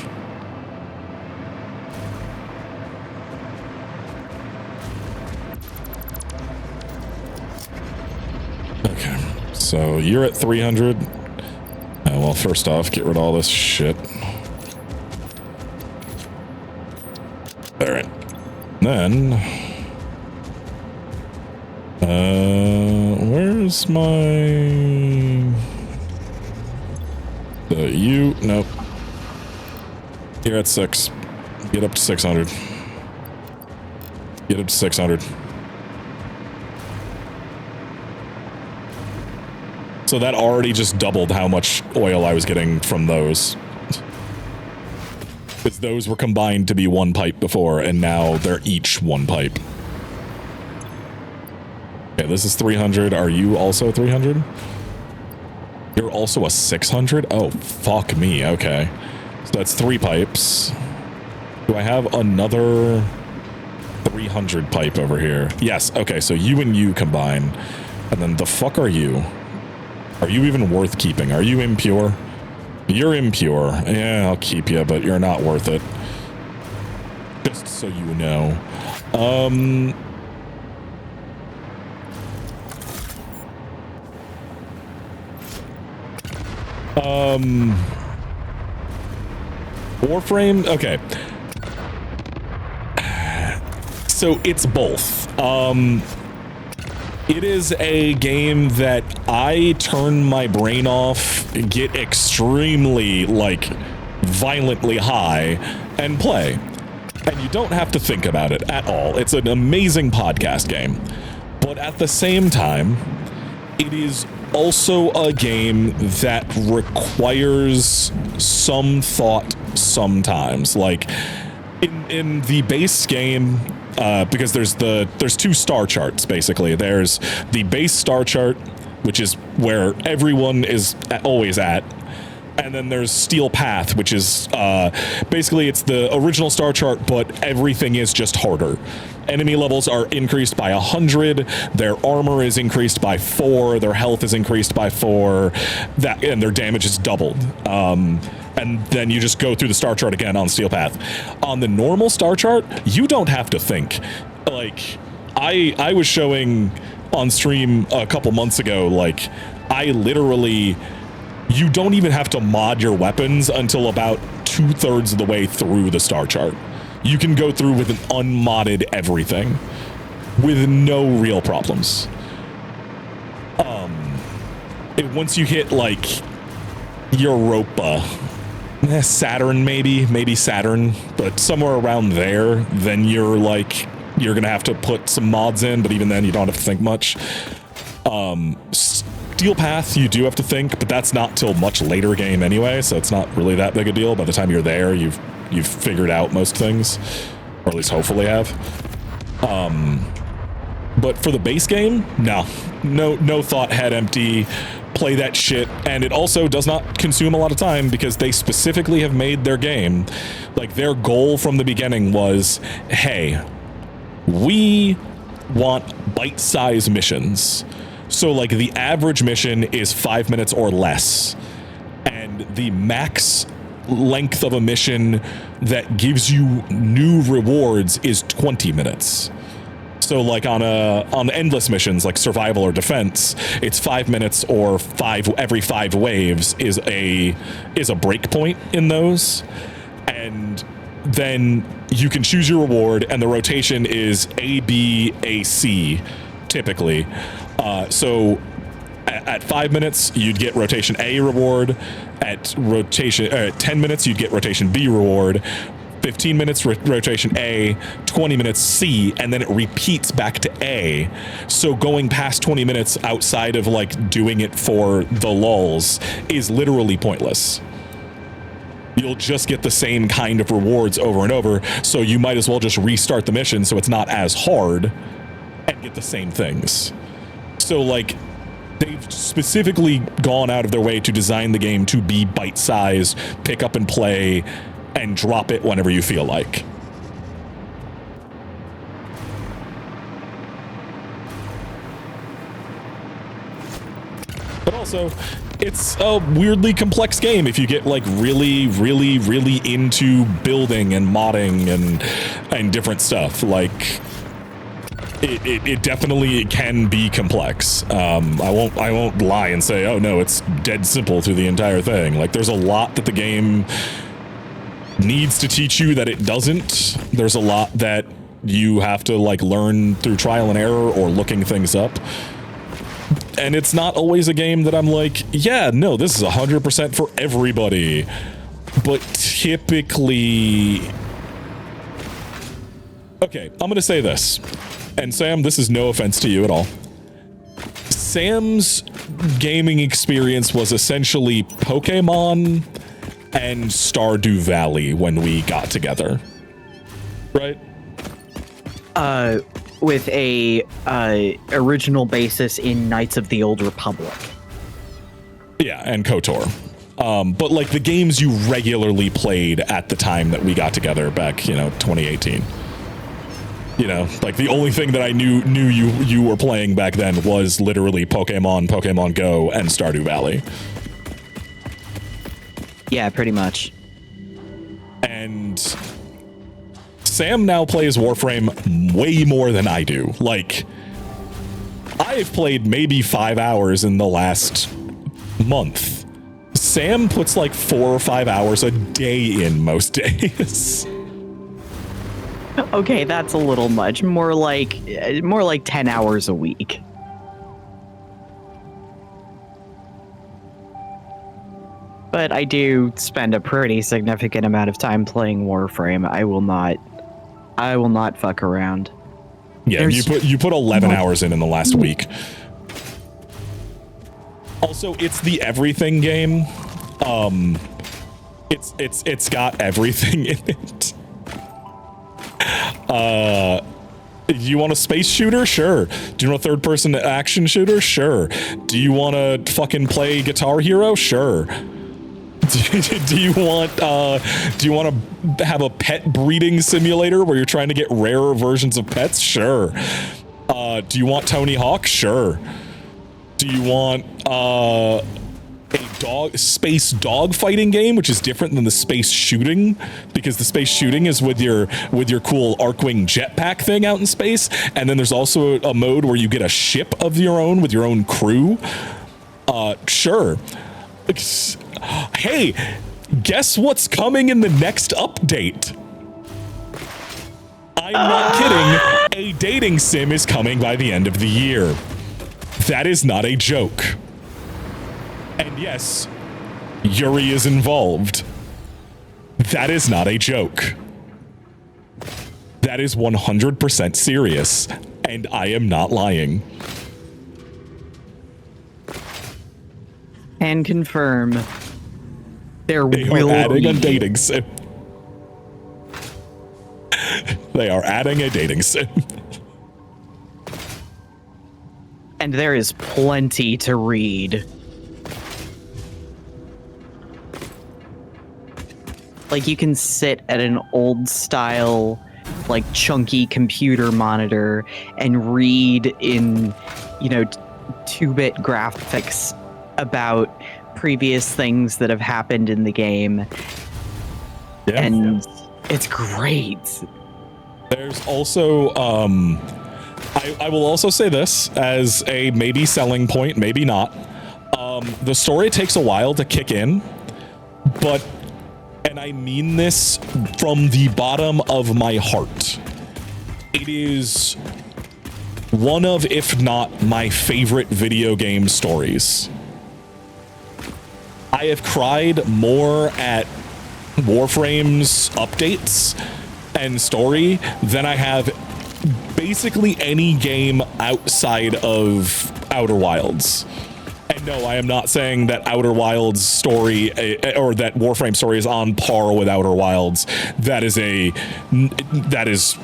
Okay, so you're at 300. Well, first off, get rid of all this shit. Alright. Then... where's my... you... Nope. You're at 6. Get up to 600. Get up to 600. So that already just doubled how much oil I was getting from those. Because those were combined to be one pipe before, and now they're each one pipe. Okay, this is 300. Are you also 300? You're also a 600? Oh, fuck me. Okay. So that's 3 pipes. Do I have another 300 pipe over here? Yes. Okay, so you and you combine. And then the fuck are you? Are you even worth keeping? Are you impure? You're impure. Yeah, I'll keep you, but you're not worth it. Just so you know. Warframe? Okay. So it's both. It is a game that I turn my brain off, get extremely, like, violently high, and play. And you don't have to think about it at all. It's an amazing podcast game. But at the same time, it is also a game that requires some thought sometimes. Like in the base game, because there's two star charts basically. There's the base star chart, which is where everyone is always at. And then there's Steel Path, which is basically it's the original star chart, but everything is just harder. Enemy levels are increased by 100. Their armor is increased by 4. Their health is increased by 4. And their damage is doubled. And then you just go through the star chart again on Steel Path. On the normal star chart, you don't have to think. Like I was showing on stream a couple months ago, like I literally. You don't even have to mod your weapons until about 2/3 of the way through the star chart. You can go through with an unmodded everything with no real problems. Once you hit like Europa, Saturn maybe Saturn, but somewhere around there, then you're gonna have to put some mods in, but even then you don't have to think much. Steel Path, you do have to think, but that's not till much later game anyway, so it's not really that big a deal. By the time you're there, you've figured out most things, or at least hopefully have. But for the base game, no thought, head empty, play that shit, and it also does not consume a lot of time because they specifically have made their game, like their goal from the beginning was, hey, we want bite-sized missions. So like the average mission is 5 minutes or less, and the max length of a mission that gives you new rewards is 20 minutes. So like on endless missions like survival or defense, it's 5 minutes or every 5 waves is a break point in those, and then you can choose your reward, and the rotation is A, B, A, C typically. So at 5 minutes, you'd get rotation A reward. At 10 minutes, you'd get rotation B reward. 15 minutes rotation A, 20 minutes C, and then it repeats back to A. So going past 20 minutes outside of like doing it for the lulz is literally pointless. You'll just get the same kind of rewards over and over, so you might as well just restart the mission so it's not as hard and get the same things. So like they've specifically gone out of their way to design the game to be bite-sized, pick up and play, and drop it whenever you feel like. But also, it's a weirdly complex game if you get like really into building and modding and different stuff. Like it definitely can be complex. I won't lie and say, oh no, it's dead simple through the entire thing. Like there's a lot that the game needs to teach you that it doesn't. There's a lot that you have to like learn through trial and error or looking things up. And it's not always a game that I'm like, yeah, no, this is 100% for everybody. But typically, okay, I'm gonna say this. And Sam, this is no offense to you at all. Sam's gaming experience was essentially Pokemon and Stardew Valley when we got together, right? With a original basis in Knights of the Old Republic. Yeah, and KOTOR. But like the games you regularly played at the time that we got together back, 2018. Like the only thing that I knew you were playing back then was literally Pokemon Go, and Stardew Valley. Yeah, pretty much. And Sam now plays Warframe way more than I do. Like, I've played maybe 5 hours in the last month. Sam puts like 4 or 5 hours a day in most days. Okay, that's a little much. More like 10 hours a week. But I do spend a pretty significant amount of time playing Warframe. I will not fuck around. Yeah, you put 11 hours in the last week. Also, it's the everything game. It's got everything in it. Do you want a space shooter? Sure. Do you want a third-person action shooter? Sure. Do you want to fucking play Guitar Hero? Sure. Do you want to have a pet breeding simulator where you're trying to get rarer versions of pets? Sure. Do you want Tony Hawk? Sure. Do you want a space dog fighting game, which is different than the space shooting, because the space shooting is with your cool Arcwing jetpack thing out in space, and then there's also a mode where you get a ship of your own with your own crew. Sure. Hey, guess what's coming in the next update? I'm not kidding. A dating sim is coming by the end of the year. That is not a joke. And yes, Yuri is involved. That is not a joke. That is 100% serious, and I am not lying. And confirm They will are adding be a dating sim. They are adding a dating sim. and there is plenty to read. Like, you can sit at an old style, like, chunky computer monitor and read in, 2-bit graphics about previous things that have happened in the game. Yeah. And it's great. There's also, I will also say this as a maybe selling point, maybe not. The story takes a while to kick in, but, and I mean this from the bottom of my heart, it is one of, if not my favorite video game stories. I have cried more at Warframe's updates and story than I have basically any game outside of Outer Wilds. And no, I am not saying that Outer Wilds story or that Warframe story is on par with Outer Wilds. That is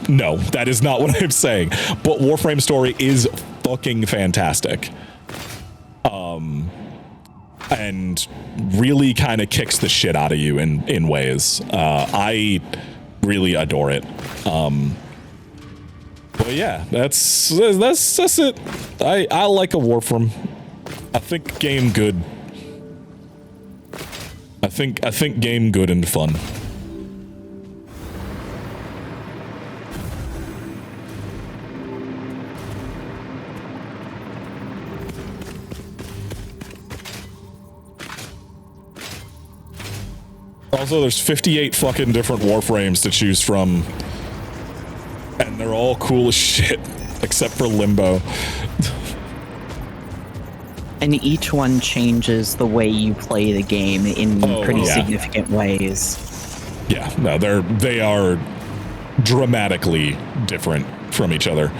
not what I'm saying. But Warframe story is fucking fantastic. And really kind of kicks the shit out of you in ways. I really adore it. But yeah, that's it. I like a Warframe. I think game good. I think game good and fun. Also, there's 58 fucking different Warframes to choose from. And they're all cool as shit, except for Limbo. And each one changes the way you play the game in pretty yeah. significant ways. Yeah, no, they are dramatically different from each other.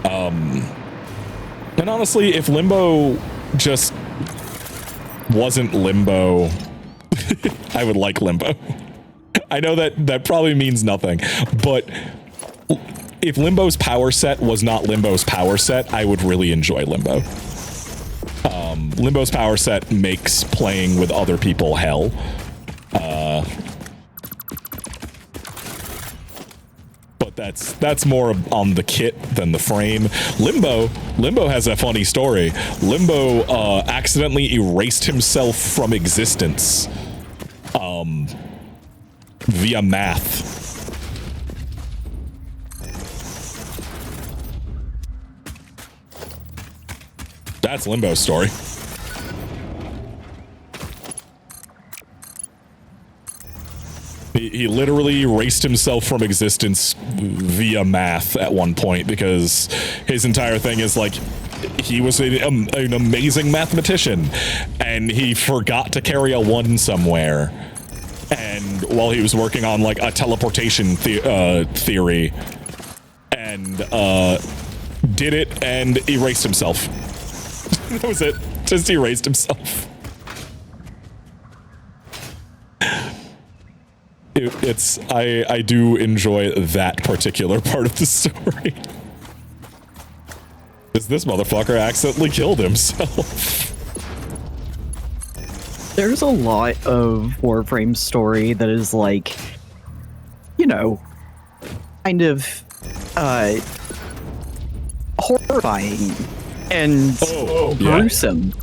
And honestly, if Limbo just wasn't Limbo, I would like Limbo. I know that probably means nothing, but if Limbo's power set was not Limbo's power set, I would really enjoy Limbo. Limbo's power set makes playing with other people hell. But that's more on the kit than the frame. Limbo has a funny story. Limbo accidentally erased himself from existence via math. That's Limbo's story. He literally erased himself from existence via math at one point because his entire thing is like he was an amazing mathematician and he forgot to carry a 1 somewhere. And while he was working on like a teleportation theory and did it and erased himself. That was it. Just erased himself. I do enjoy that particular part of the story. Because this motherfucker accidentally killed himself. There's a lot of Warframe story that is like, you know, kind of horrifying and gruesome.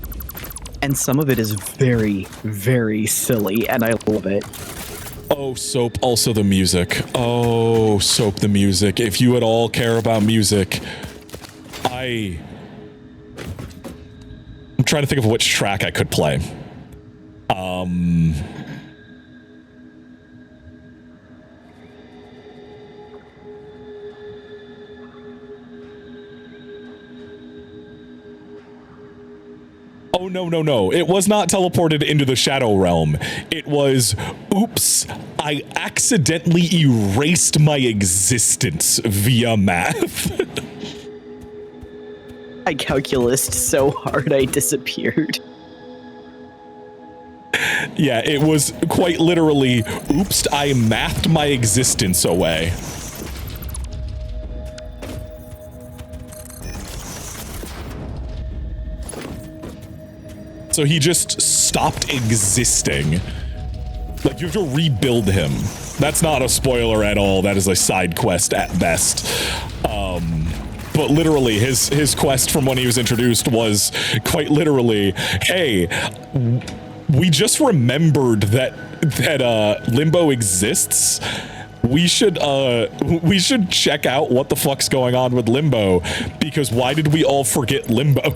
And some of it is very, very silly, and I love it. Oh, Soap, also the music. Oh, Soap, the music. If you at all care about music, I'm trying to think of which track I could play. Oh, no. It was not teleported into the Shadow Realm. It was, oops, I accidentally erased my existence via math. I calculused so hard I disappeared. Yeah, it was quite literally, oops, I mathed my existence away. So he just stopped existing. Like, you have to rebuild him. That's not a spoiler at all. That is a side quest at best. But literally, his quest from when he was introduced was quite literally, hey, we just remembered that Limbo exists. We should check out what the fuck's going on with Limbo, because why did we all forget Limbo?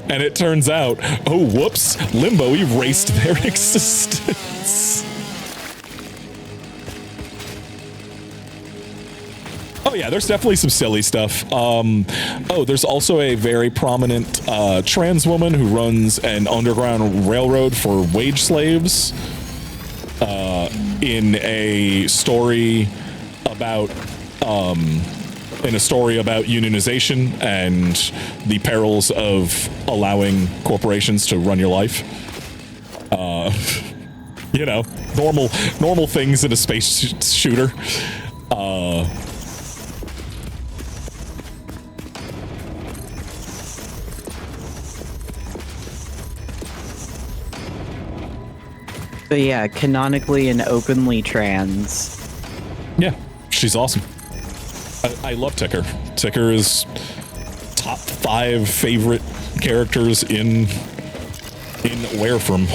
And it turns out, oh, whoops, Limbo erased their existence. Oh yeah, there's definitely some silly stuff. There's also a very prominent trans woman who runs an underground railroad for wage slaves in a story about unionization and the perils of allowing corporations to run your life. You know, normal things in a space shooter. But yeah, canonically and openly trans. Yeah, she's awesome. I love Ticker. Ticker is top 5 favorite characters in Wareframe.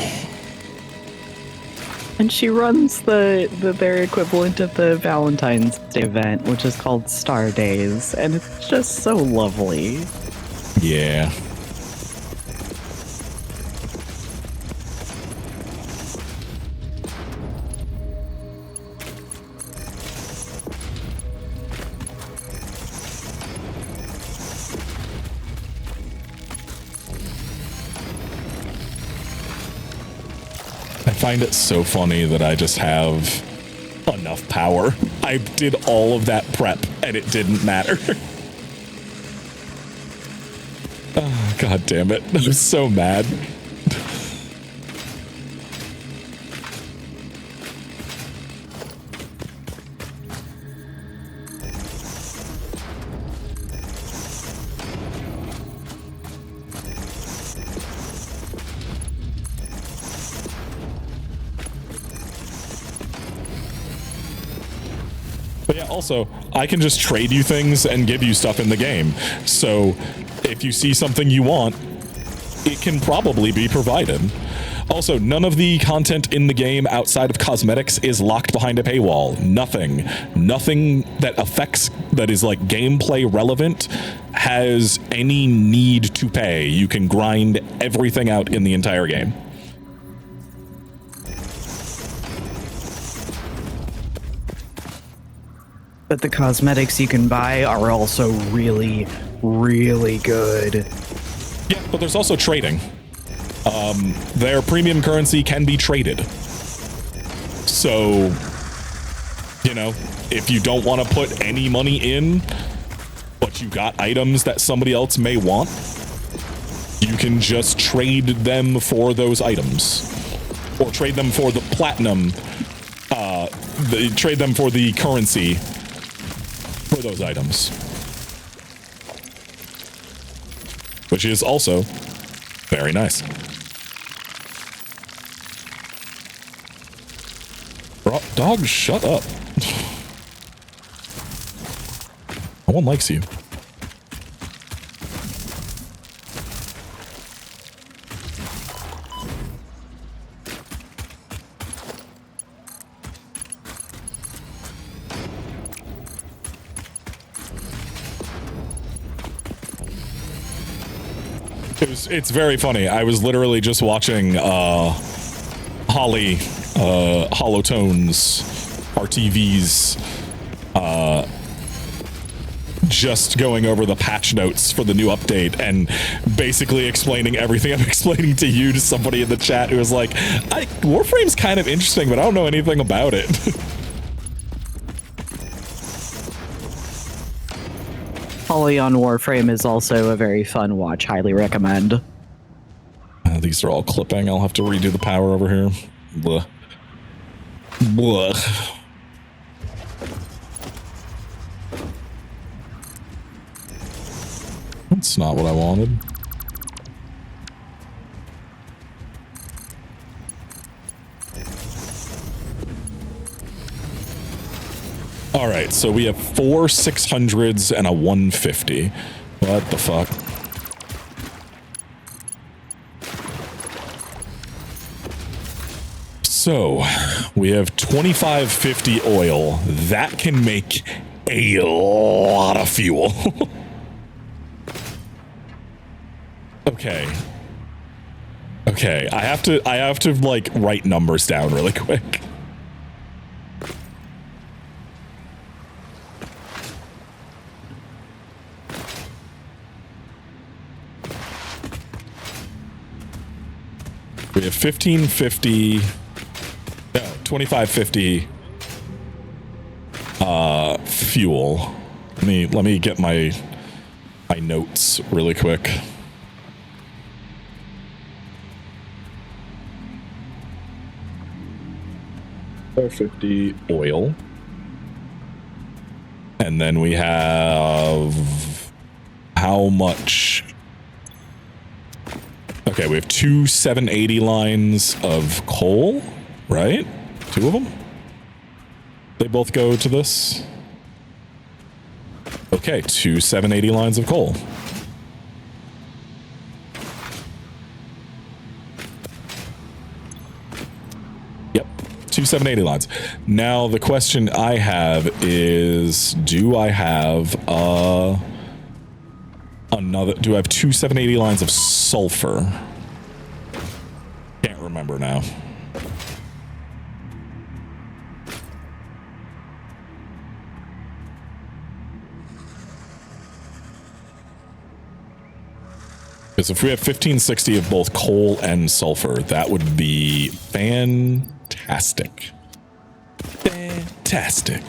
And she runs their equivalent of the Valentine's Day event, which is called Star Days, and it's just so lovely. Yeah. I find it so funny that I just have enough power. I did all of that prep and it didn't matter. Oh, God damn it. I'm so mad. But yeah, also, I can just trade you things and give you stuff in the game. So if you see something you want, it can probably be provided. Also, none of the content in the game outside of cosmetics is locked behind a paywall. Nothing that affects, that is like gameplay relevant, has any need to pay. You can grind everything out in the entire game. But the cosmetics you can buy are also really, really good. Yeah, but there's also trading. Their premium currency can be traded. So, you know, if you don't want to put any money in, but you got items that somebody else may want, you can just trade them for those items. Or trade them for the platinum. Trade them for the currency for those items. Which is also very nice. Bro, dog, shut up. No one likes you. It's very funny. I was literally just watching Holly Holotones RTV's just going over the patch notes for the new update and basically explaining everything I'm explaining to you to somebody in the chat who was like, Warframe's kind of interesting, but I don't know anything about it. Holly on Warframe is also a very fun watch. Highly recommend. These are all clipping. I'll have to redo the power over here. Blah. Blah. That's not what I wanted. All right, so we have 4 600s and a 150. What the fuck? So, we have 2550 oil. That can make a lot of fuel. Okay. Okay, I have to like write numbers down really quick. We have 1550, no, 2550 fuel. Let me get my notes really quick. 50 oil. And then we have how much? Okay, we have 2 780 lines of coal, right? 2 of them? They both go to this? Okay, 2 780 lines of coal. Yep, 2 780 lines. Now, the question I have is, do I have do I have 2 780 lines of sulfur? Can't remember now. Because if we have 1560 of both coal and sulfur, that would be fantastic. Fantastic.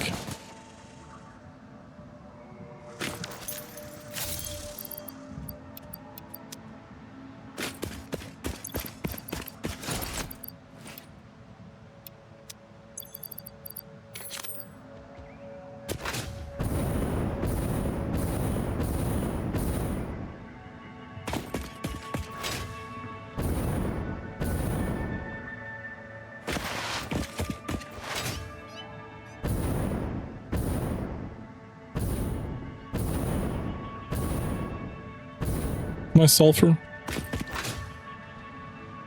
My sulfur?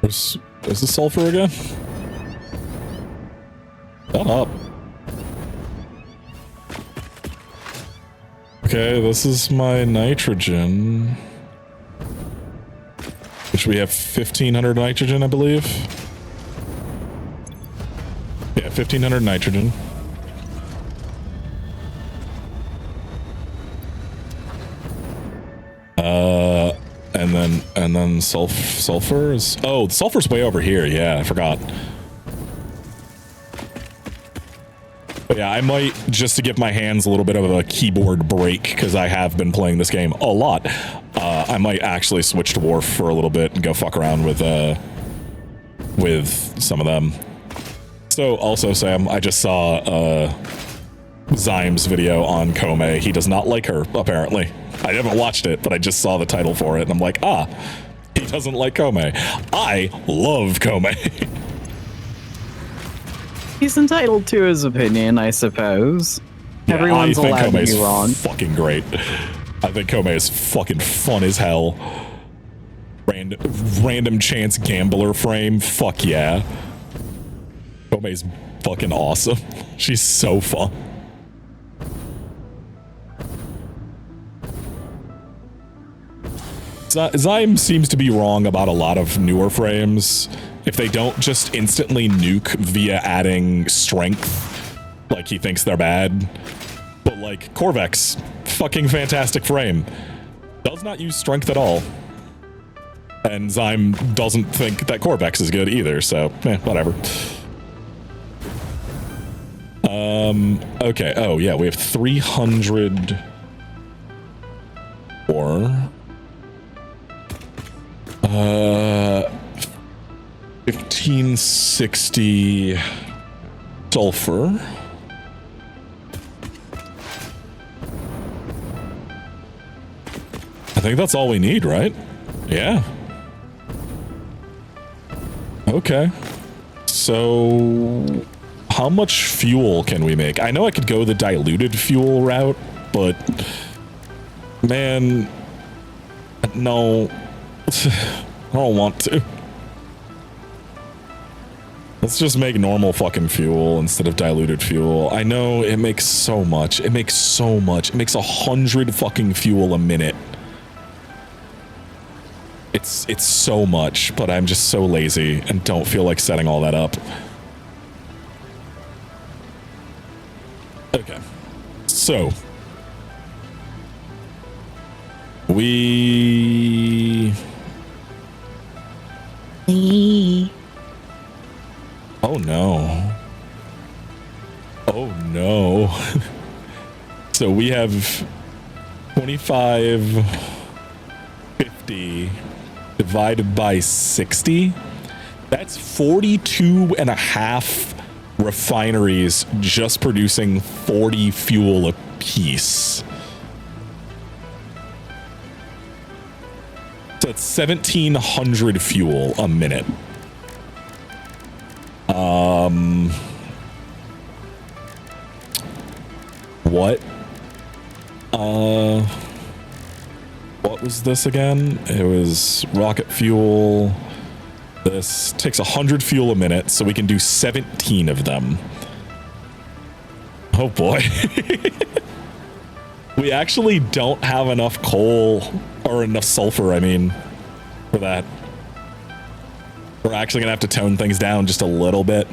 Where's the sulfur again? Shut up. Okay, this is my nitrogen. Which we have 1500 nitrogen, I believe. Yeah, 1500 nitrogen. And then sulfur is, oh, the sulfur's way over here. Yeah, I forgot. But yeah, I might, just to give my hands a little bit of a keyboard break, because I have been playing this game a lot, I might actually switch to Wharf for a little bit and go fuck around with some of them. So also, Sam, I just saw Zyme's video on Kome. He does not like her, apparently. I haven't watched it, but I just saw the title for it, and I'm like, he doesn't like Kome. I love Kome. He's entitled to his opinion, I suppose. Yeah, everyone's allowed to be wrong. Fucking great. I think Kome is fucking fun as hell. Random chance gambler frame. Fuck yeah. Kome's fucking awesome. She's so fun. Zyme seems to be wrong about a lot of newer frames. If they don't just instantly nuke via adding strength, like he thinks they're bad. But like Corvex, fucking fantastic frame. Does not use strength at all. And Zyme doesn't think that Corvex is good either, so whatever. Okay, oh yeah, we have 300 or 1560 sulfur. I think that's all we need, right? Yeah. Okay. So how much fuel can we make? I know I could go the diluted fuel route, but man, no. I don't want to. Let's just make normal fucking fuel instead of diluted fuel. I know it makes so much. It makes so much. It makes 100 fucking fuel a minute. It's so much, but I'm just so lazy and don't feel like setting all that up. Okay. So we oh no. Oh no. So we have 2550 divided by 60. That's 42 and a half refineries just producing 40 fuel a piece. So it's 1,700 fuel a minute. What? What was this again? It was rocket fuel. This takes 100 fuel a minute, so we can do 17 of them. Oh boy. We actually don't have enough coal, or enough sulfur, I mean, for that. We're actually gonna have to tone things down just a little bit.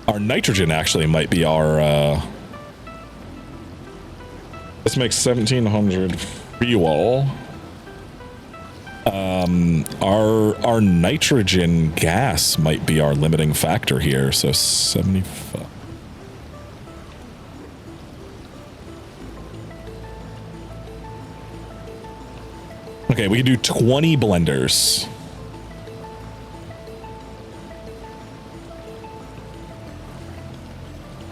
Our nitrogen actually might be our, this makes 1,700 fuel. Our nitrogen gas might be our limiting factor here, so 75. Okay, we can do 20 blenders.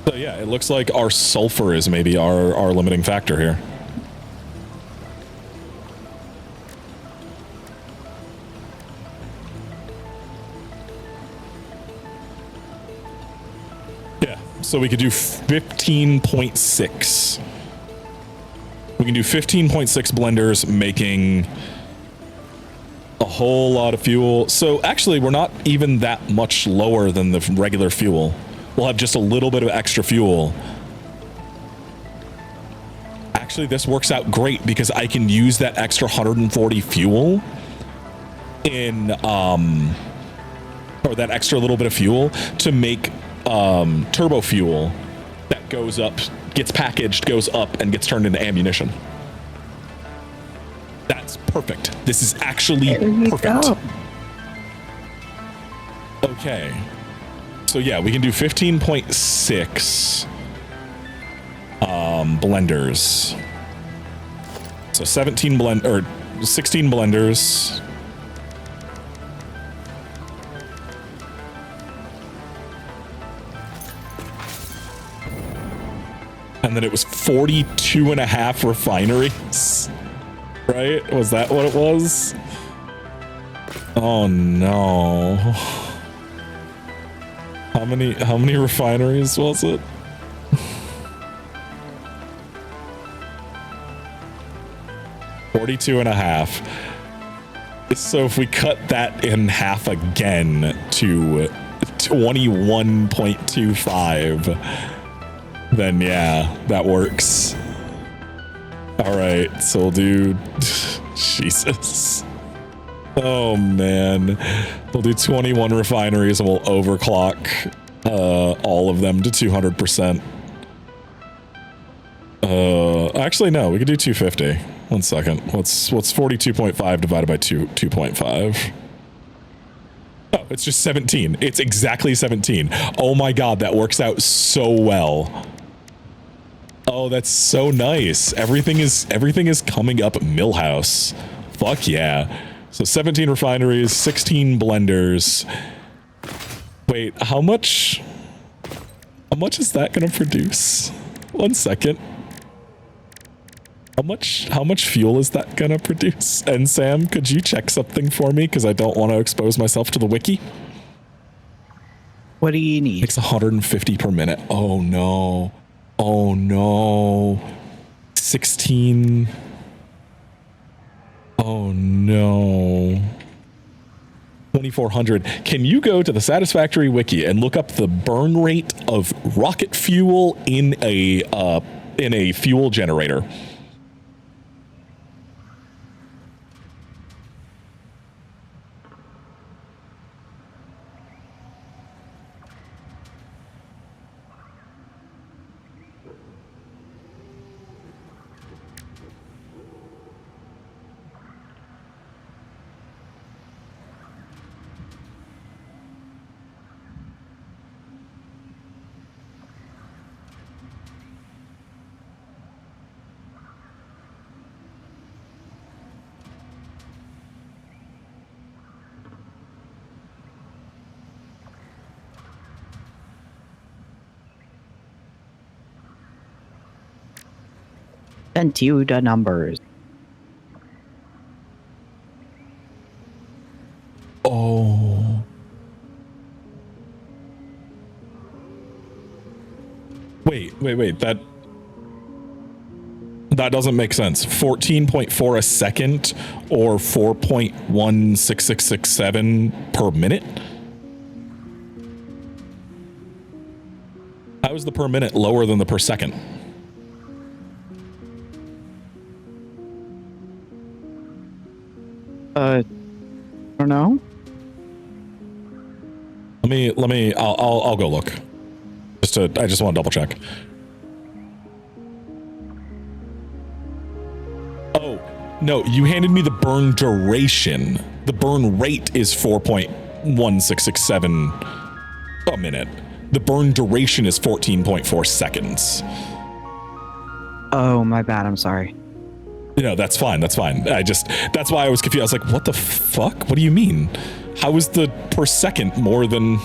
So yeah, it looks like our sulfur is maybe our limiting factor here. Yeah, so we could do 15.6. We can do 15.6 blenders, making a whole lot of fuel. So actually, we're not even that much lower than the regular fuel. We'll have just a little bit of extra fuel. Actually, this works out great because I can use that extra 140 fuel in, or that extra little bit of fuel to make turbo fuel that goes up, gets packaged, goes up, and gets turned into ammunition. That's perfect. This is actually perfect. Okay. So yeah, we can do 15.6. blenders. So 16 blenders. And then it was 42 and a half refineries. Right? Was that what it was? Oh no. How many refineries was it? $42 and a half. So if we cut that in half again to 21.25, then yeah, that works. All right, so we'll do Jesus. Oh man, we'll do 21 refineries and we'll overclock all of them to 200%. Actually no, we could do 250. 1 second. What's 42.5 divided by 2.5? Oh, it's just 17. It's exactly 17. Oh my god, that works out so well. Oh, that's so nice. Everything is coming up Millhouse. Fuck yeah. So 17 refineries, 16 blenders. Wait, how much is that gonna produce? 1 second. How much fuel is that gonna produce? And Sam, could you check something for me? Because I don't want to expose myself to the wiki. What do you need? Takes 150 per minute. Oh no. Oh no. 16. Oh no. 2400. Can you go to the Satisfactory wiki and look up the burn rate of rocket fuel in a fuel generator? Sent you the numbers. Oh. Wait. That doesn't make sense. 14.4 a second or 4.16667 per minute? How is the per minute lower than the per second? I don't know. I'll go look. I just want to double check. Oh, no, you handed me the burn duration. The burn rate is 4.1667 a minute. The burn duration is 14.4 seconds. Oh, my bad. I'm sorry. No, that's fine. That's fine. That's why I was confused. I was like, what the fuck? What do you mean? How is the per second more than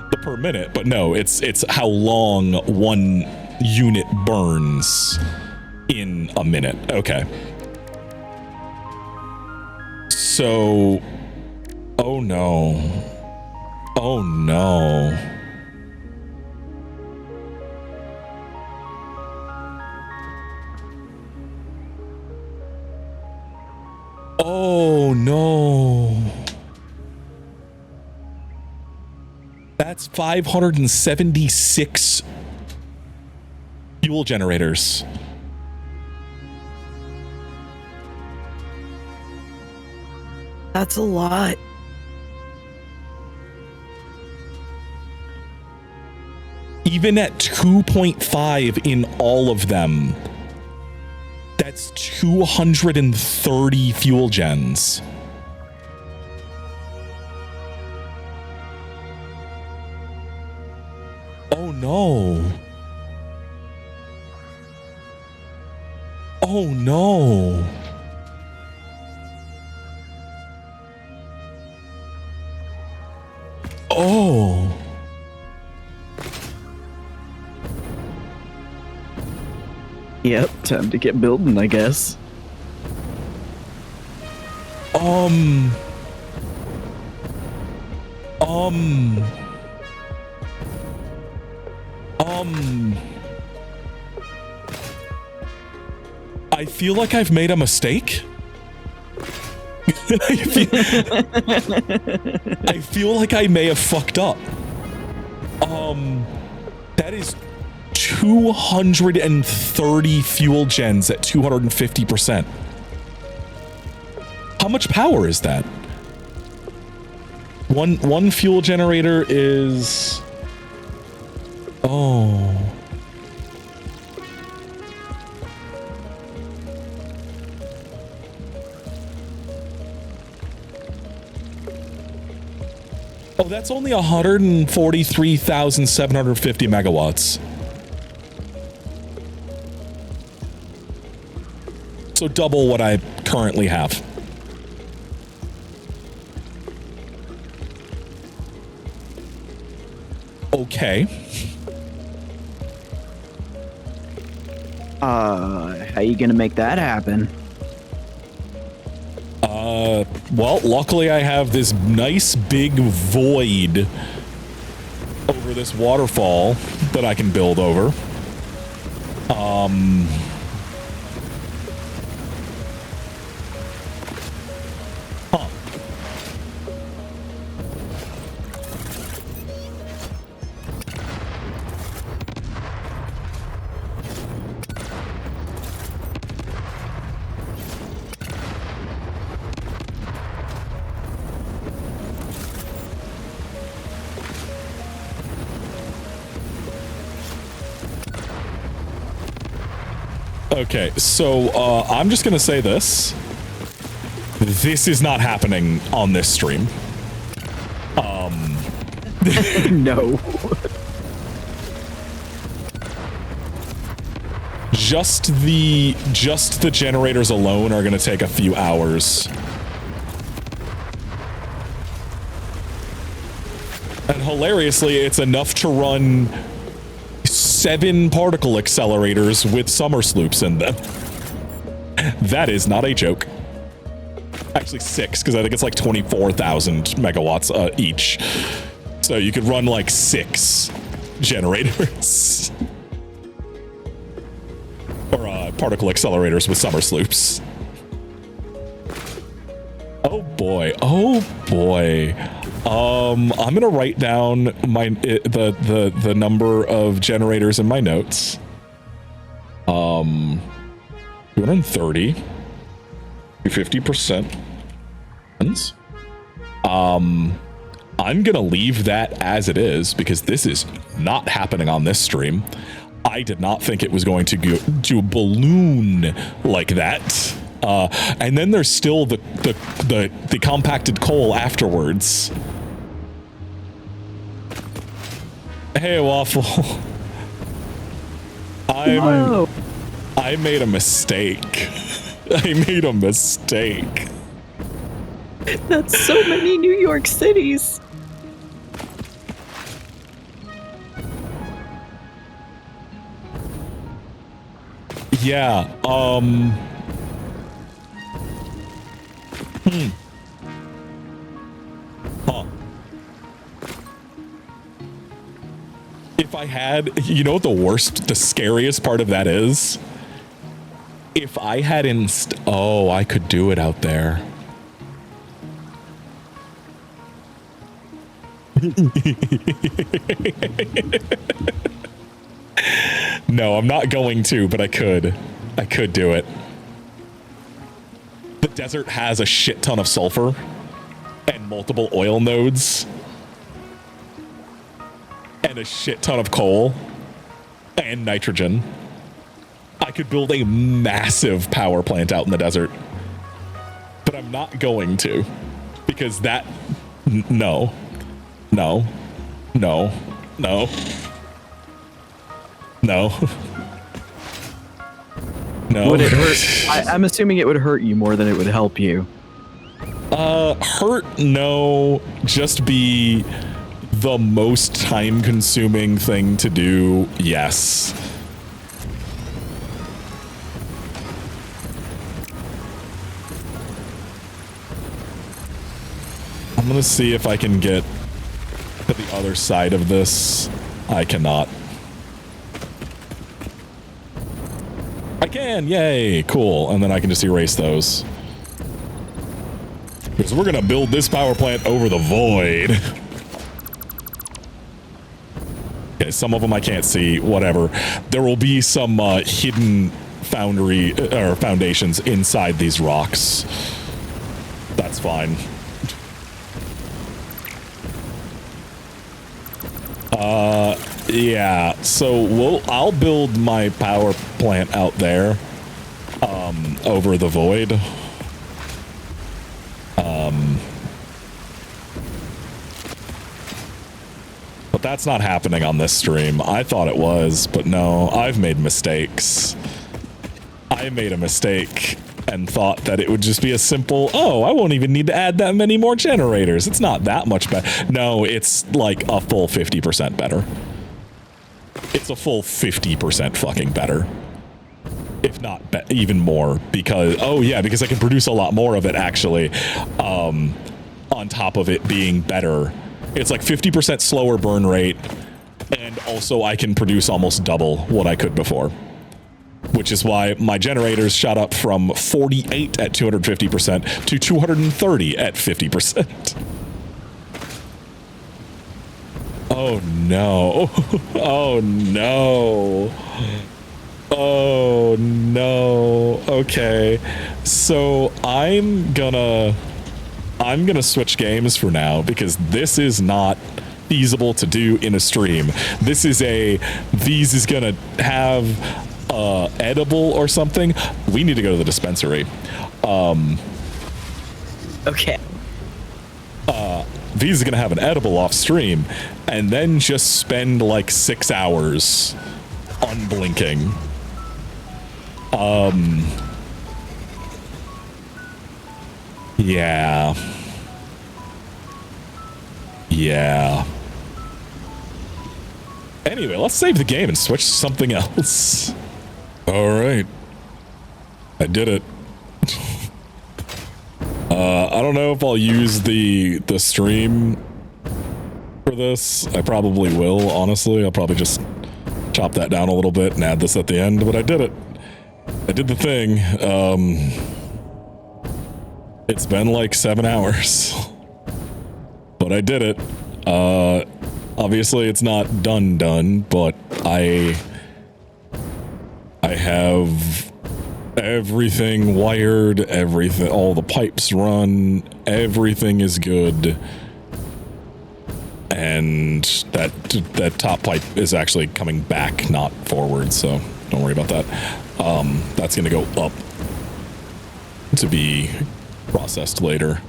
the per minute? But no, it's how long one unit burns in a minute. Okay. So, oh no. Oh no. Oh no. That's 576 fuel generators. That's a lot. Even at 2.5 in all of them, that's 230 fuel gens. Oh no. Oh no. Oh. Yep, time to get building, I guess. I feel like I've made a mistake. I feel like I may have fucked up. That is 230 fuel gens at 250%. How much power is that? One fuel generator is... Oh. Oh, that's only 143,750 megawatts. So double what I currently have. Okay. How you gonna make that happen? Well, luckily I have this nice big void over this waterfall that I can build over. Okay, so I'm just gonna say this. This is not happening on this stream. No. Just the generators alone are gonna take a few hours. And hilariously, it's enough to run 7 particle accelerators with summer sloops in them. That is not a joke. Actually 6, because I think it's like 24,000 megawatts each. So you could run like 6 generators. Or particle accelerators with summer sloops. Oh boy. Oh boy. I'm gonna write down the number of generators in my notes. 230. 50%. I'm gonna leave that as it is because this is not happening on this stream. I did not think it was going to go to balloon like that. And then there's still the compacted coal afterwards. Hey, Waffle. I made a mistake. I made a mistake. That's so many New York cities. Yeah, If I had, you know what the scariest part of that is? If I had oh, I could do it out there. No, I'm not going to, but I could. I could do it. The desert has a shit ton of sulfur and multiple oil nodes and a shit ton of coal and nitrogen. I could build a massive power plant out in the desert, but I'm not going to because that, no, no, no, no, no, No. Would it hurt? I'm assuming it would hurt you more than it would help you. Hurt, no. Just be the most time-consuming thing to do, yes. I'm gonna see if I can get to the other side of this. I cannot. I can, yay, cool. And then I can just erase those. Because we're gonna build this power plant over the void. Okay, some of them I can't see, whatever. There will be some hidden foundry or foundations inside these rocks. That's fine. Yeah, so I'll build my power plant out there, over the void. But that's not happening on this stream. I thought it was, but no, I've made mistakes. I made a mistake and thought that it would just be a simple, oh, I won't even need to add that many more generators. It's not that much better. No, it's like a full 50% better. It's a full 50% fucking better. If not even more, because, oh yeah, because I can produce a lot more of it actually, on top of it being better. It's like 50% slower burn rate, and also I can produce almost double what I could before. Which is why my generators shot up from 48 at 250% to 230 at 50%. Oh no. Oh no. Oh no. Okay. So I'm gonna switch games for now because this is not feasible to do in a stream. This is these is gonna have edible or something. We need to go to the dispensary. Okay. V's is gonna have an edible off stream and then just spend like 6 hours unblinking. Yeah. Yeah. Anyway, let's save the game and switch to something else. All right. I did it. I don't know if I'll use the stream for this. I probably will, honestly. I'll probably just chop that down a little bit and add this at the end, but I did it. I did the thing. It's been like 7 hours, but I did it. Obviously it's not done, but I have everything wired, everything, all the pipes run, everything is good. And that top pipe is actually coming back, not forward, so don't worry about that. That's gonna go up to be processed later.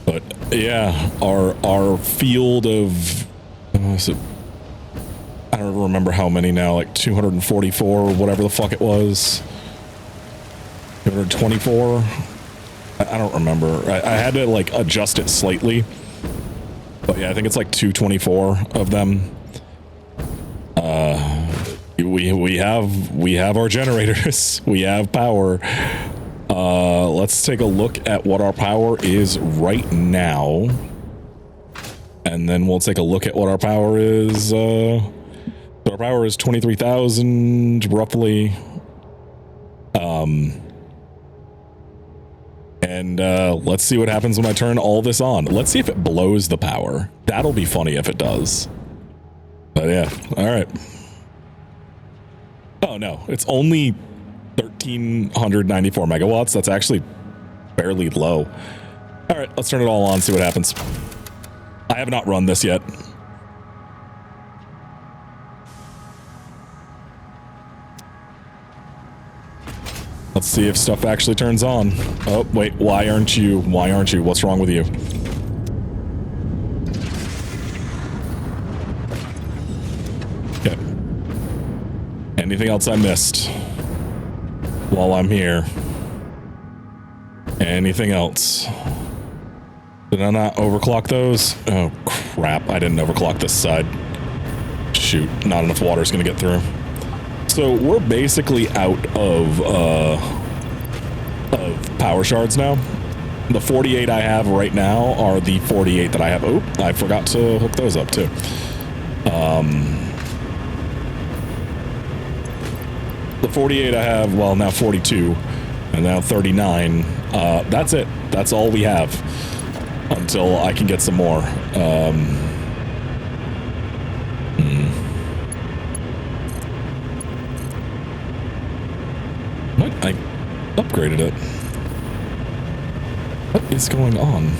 But yeah, our field of I don't remember how many now, like 244 or whatever the fuck it was. 224. I don't remember. I had to like adjust it slightly. But yeah, I think it's like 224 of them. We have our generators. We have power. Let's take a look at what our power is right now. And then we'll take a look at what our power is. Our power is 23,000 roughly. And let's see what happens when I turn all this on. Let's see if it blows the power. That'll be funny if it does. But yeah, all right. Oh no, it's only 1,394 megawatts. That's actually fairly low. All right, let's turn it all on, see what happens. I have not run this yet. Let's see if stuff actually turns on. Oh, wait, why aren't you? What's wrong with you? Okay. Anything else I missed? while I'm here. Anything else? Did I not overclock those? Oh, crap. I didn't overclock this side. Shoot. Not enough water is going to get through. So we're basically out of power shards now. The 48 I have right now are the 48 that I have. Oh, I forgot to hook those up too. The 48 I have, well, now 42 and now 39. That's it. That's all we have until I can get some more. What? I upgraded it. What is going on?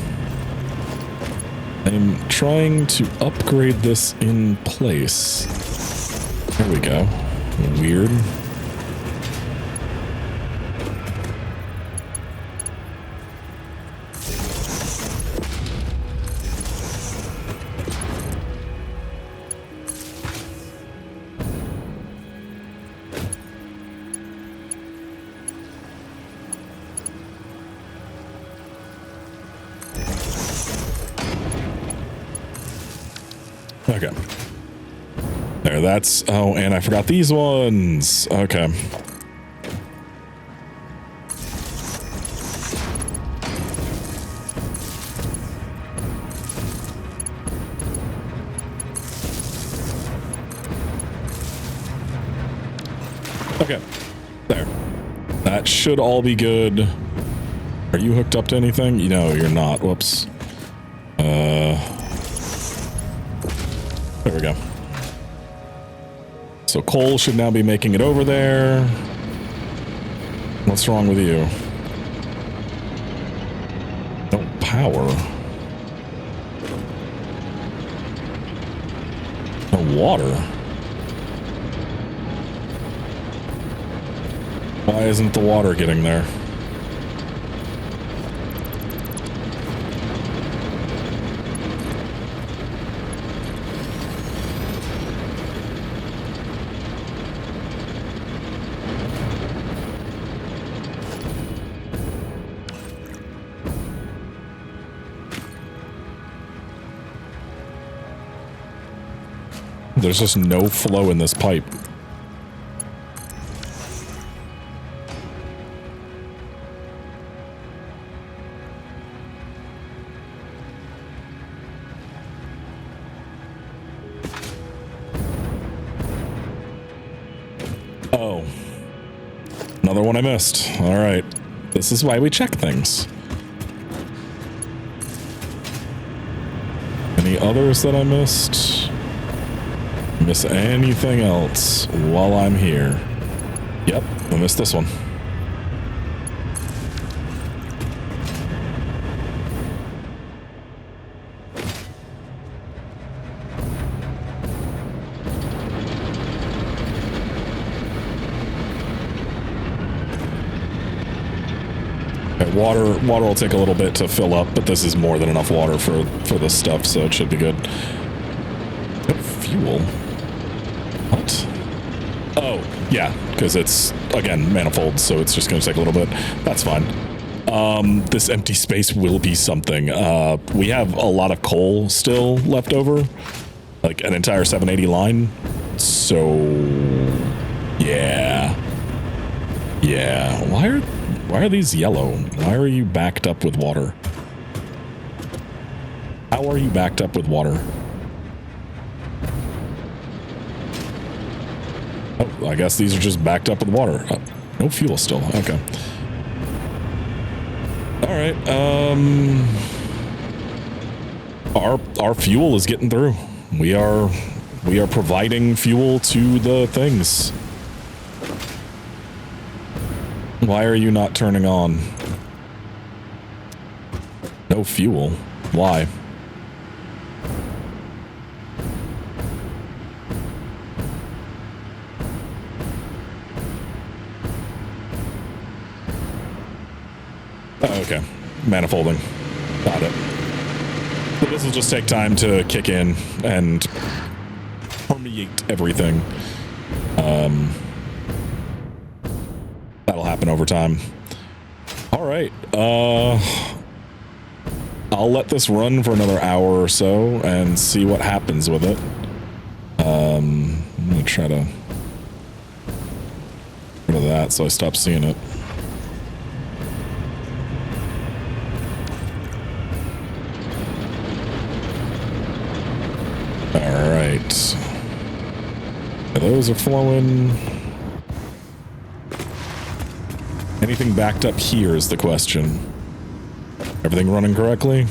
I'm trying to upgrade this in place. There we go. Weird. Okay. There, that's... Oh, and I forgot these ones. Okay. Okay. There. That should all be good. Are you hooked up to anything? No, you're not. Whoops. There we go. So Cole should now be making it over there. What's wrong with you? No power. No water. Why isn't the water getting there? There's just no flow in this pipe. Oh. Another one I missed. All right. This is why we check things. Any others that I missed? Miss anything else while I'm here? Yep, I missed this one. Okay, water will take a little bit to fill up, but this is more than enough water for this stuff, so it should be good. What fuel? What? Oh, yeah, because it's, again, manifold, so it's just going to take a little bit. That's fine. This empty space will be something. We have a lot of coal still left over, like an entire 780 line. So, yeah. Yeah. Why are these yellow? Why are you backed up with water? How are you backed up with water? Oh, I guess these are just backed up with water. No fuel still. Okay. All right. Our fuel is getting through. We are providing fuel to the things. Why are you not turning on? No fuel. Why? Okay, manifolding. Got it. So this will just take time to kick in and permeate everything. That'll happen over time. All right. I'll let this run for another hour or so and see what happens with it. I'm gonna try to get rid of that so I stop seeing it. All right. Those are flowing. Anything backed up here is the question. Everything running correctly?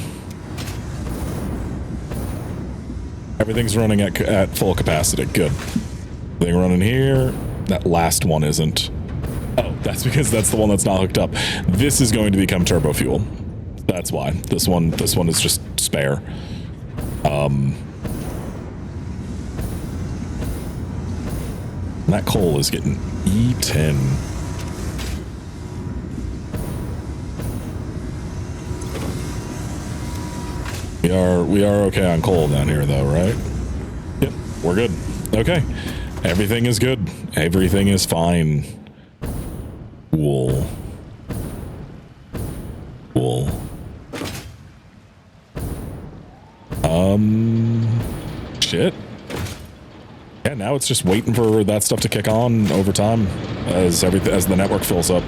Everything's running at full capacity. Good. Everything running here. That last one isn't. Oh, that's because that's the one that's not hooked up. This is going to become turbo fuel. That's why. This one is just spare. That coal is getting eaten. We are okay on coal down here though, right? Yep, we're good. Okay. Everything is good. Everything is fine. Cool. Cool. Shit. Yeah, now it's just waiting for that stuff to kick on over time as the network fills up.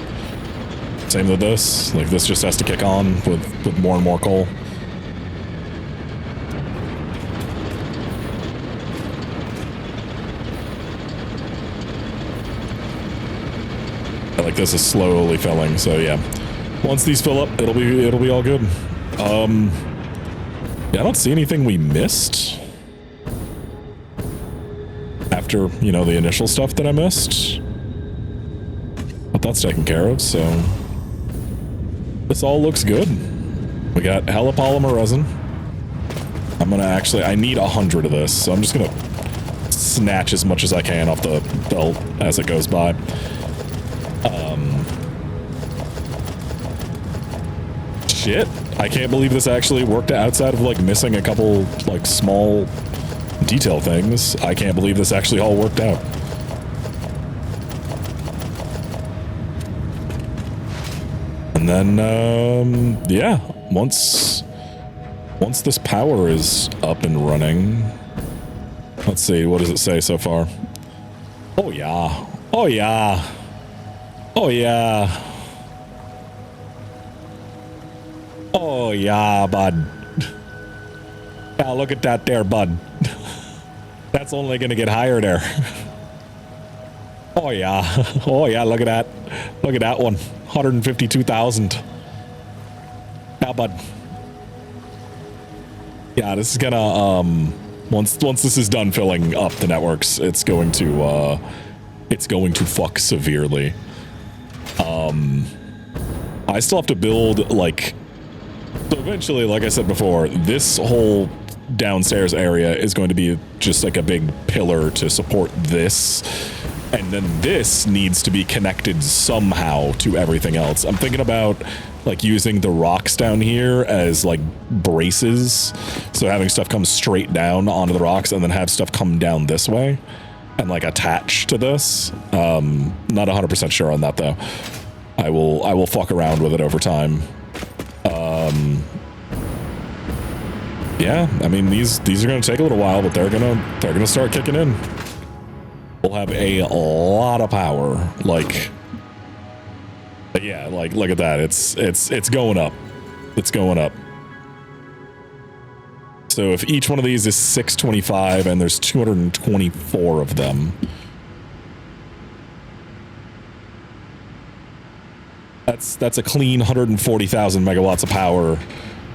Same with this. Like, this just has to kick on with more and more coal. Like, this is slowly filling, so yeah. Once these fill up, it'll be all good. Yeah, I don't see anything we missed. After, you know, the initial stuff that I missed. But that's taken care of, so this all looks good. We got hella polymer resin. I'm gonna I need 100 of this, so I'm just gonna snatch as much as I can off the belt as it goes by. Shit, I can't believe this actually worked outside of like missing a couple like small detail things. I can't believe this actually all worked out. And then, yeah, once this power is up and running, let's see, what does it say so far? Oh yeah, oh yeah, oh yeah. Oh yeah, bud. Yeah, look at that there, bud. That's only gonna get higher there. Oh yeah. Oh yeah, look at that. Look at that one. 152,000. Yeah, bud. Yeah, this is gonna once this is done filling up the networks, it's going to fuck severely. I still have to build like, so eventually, like I said before, this whole downstairs area is going to be just like a big pillar to support this. And then this needs to be connected somehow to everything else. I'm thinking about like using the rocks down here as like braces. So having stuff come straight down onto the rocks and then have stuff come down this way and like attach to this. Not 100% sure on that though. I will fuck around with it over time. Yeah, I mean these are gonna take a little while, but they're gonna start kicking in. We'll have a lot of power. Like, yeah, like look at that. It's going up. It's going up. So if each one of these is 625 and there's 224 of them. That's a clean 140,000 megawatts of power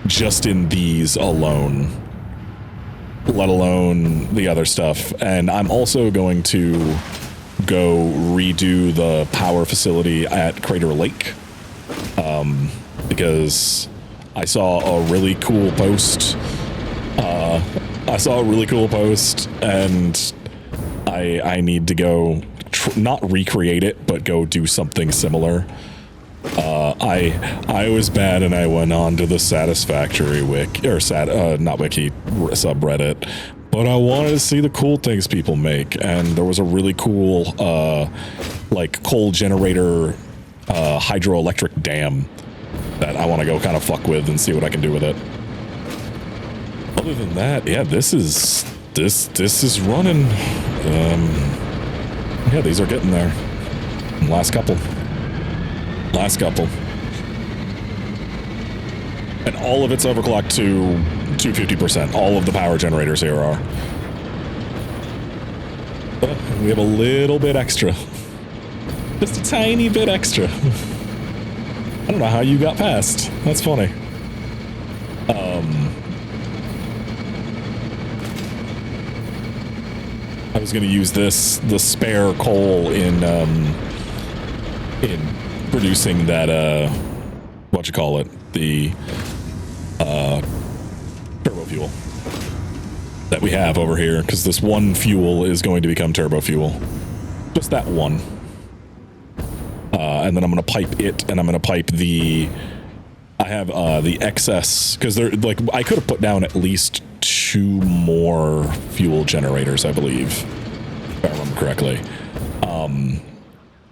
just in these alone, let alone the other stuff. And I'm also going to go redo the power facility at Crater Lake, because I saw a really cool post. And I need to go not recreate it, but go do something similar. I was bad and I went on to the Satisfactory wiki, or not wiki, subreddit, but I wanted to see the cool things people make, and there was a really cool like coal generator hydroelectric dam that I want to go kind of fuck with and see what I can do with it. Other than that, yeah, this is running. Yeah, these are getting there. Last couple. And all of it's overclocked to 250%. All of the power generators here are. But we have a little bit extra. Just a tiny bit extra. I don't know how you got past. That's funny. I was going to use the spare coal in producing that, the turbo fuel that we have over here, because this one fuel is going to become turbo fuel. Just that one. And then I'm going to pipe it, and I'm going to pipe the... I have the excess, because they're like, I could have put down at least 2 more fuel generators, I believe, if I remember correctly.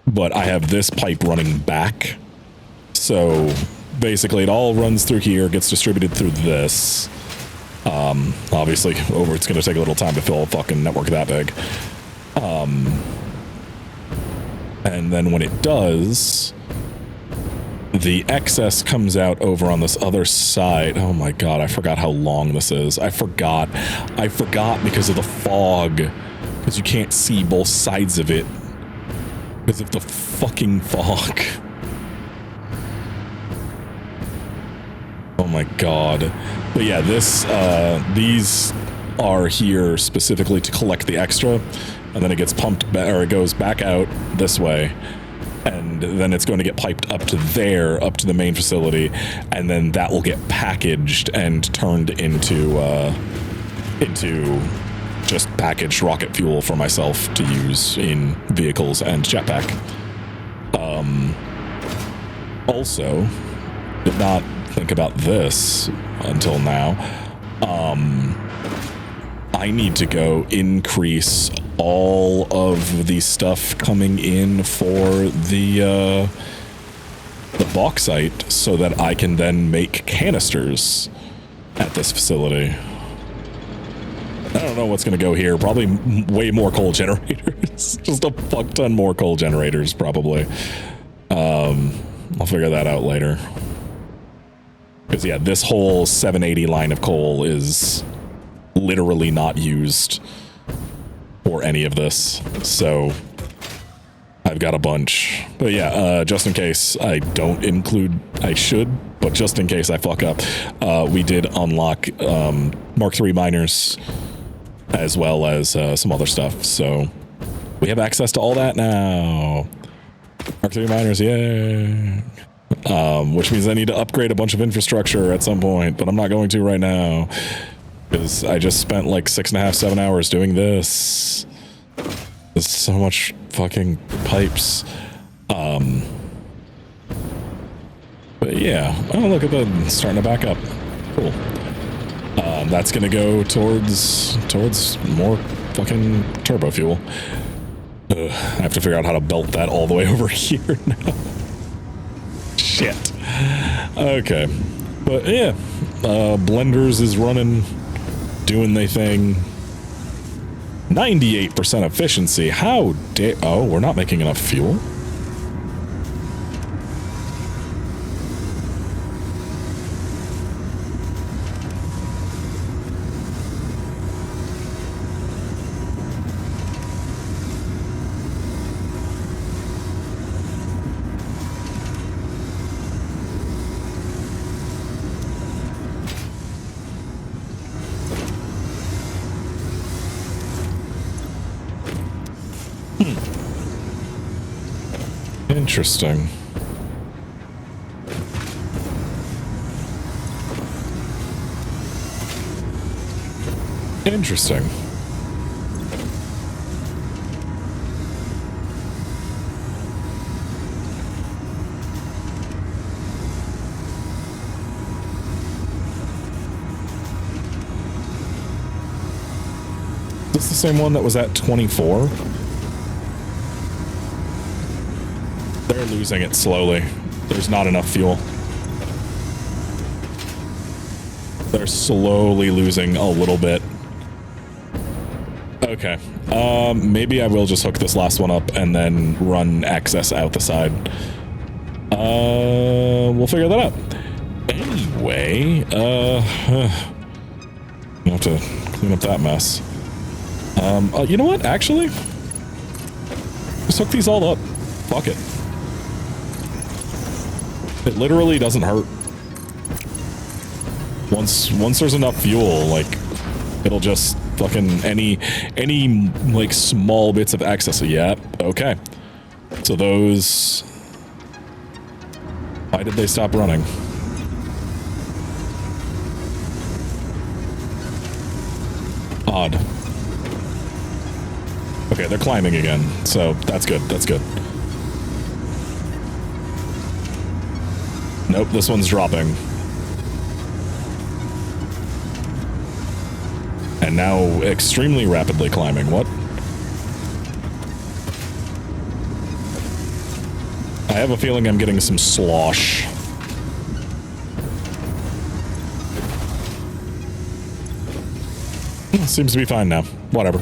But I have this pipe running back, so basically it all runs through here, gets distributed through this. Obviously, it's going to take a little time to fill a fucking network that big. And then when it does, the excess comes out over on this other side. Oh my god, I forgot how long this is. I forgot because of the fog. Because you can't see both sides of it. Because of the fucking fog. Oh my god. But yeah, these are here specifically to collect the extra. And then it gets pumped back, or it goes back out this way. And then it's going to get piped up to there, up to the main facility, and then that will get packaged and turned into just packaged rocket fuel for myself to use in vehicles and jetpack. Also, did not think about this until now. I need to go increase all of the stuff coming in for the bauxite so that I can then make canisters at this facility. I don't know what's going to go here. Probably way more coal generators. Just a fuck ton more coal generators, probably. I'll figure that out later. Because, yeah, this whole 780 line of coal is literally not used for any of this. So, I've got a bunch. But yeah, just in case I don't include... I should, but just in case I fuck up, we did unlock Mark III miners as well as some other stuff. So, we have access to all that now. Mark III miners, yay! Which means I need to upgrade a bunch of infrastructure at some point, but I'm not going to right now. Because I just spent like 6.5, 7 hours doing this. There's so much fucking pipes. But yeah. Oh, look at that. Starting to back up. Cool. That's gonna go towards more fucking turbo fuel. I have to figure out how to belt that all the way over here now. Shit. Okay. But yeah. Blenders is running, doing their thing. 98% efficiency. How dare... Oh, we're not making enough fuel? Interesting. Interesting. Is this the same one that was at 24? They're losing it slowly. There's not enough fuel. They're slowly losing a little bit. Okay. Maybe I will just hook this last one up and then run access out the side. We'll figure that out. Anyway, I have to clean up that mess. You know what? Actually, just hook these all up. Fuck it. It literally doesn't hurt. Once there's enough fuel, like, it'll just fucking any like small bits of excess. Yep. Okay. So those. Why did they stop running? Odd. Okay, they're climbing again, so that's good. That's good. Nope, this one's dropping. And now extremely rapidly climbing. What? I have a feeling I'm getting some slosh. Seems to be fine now. Whatever.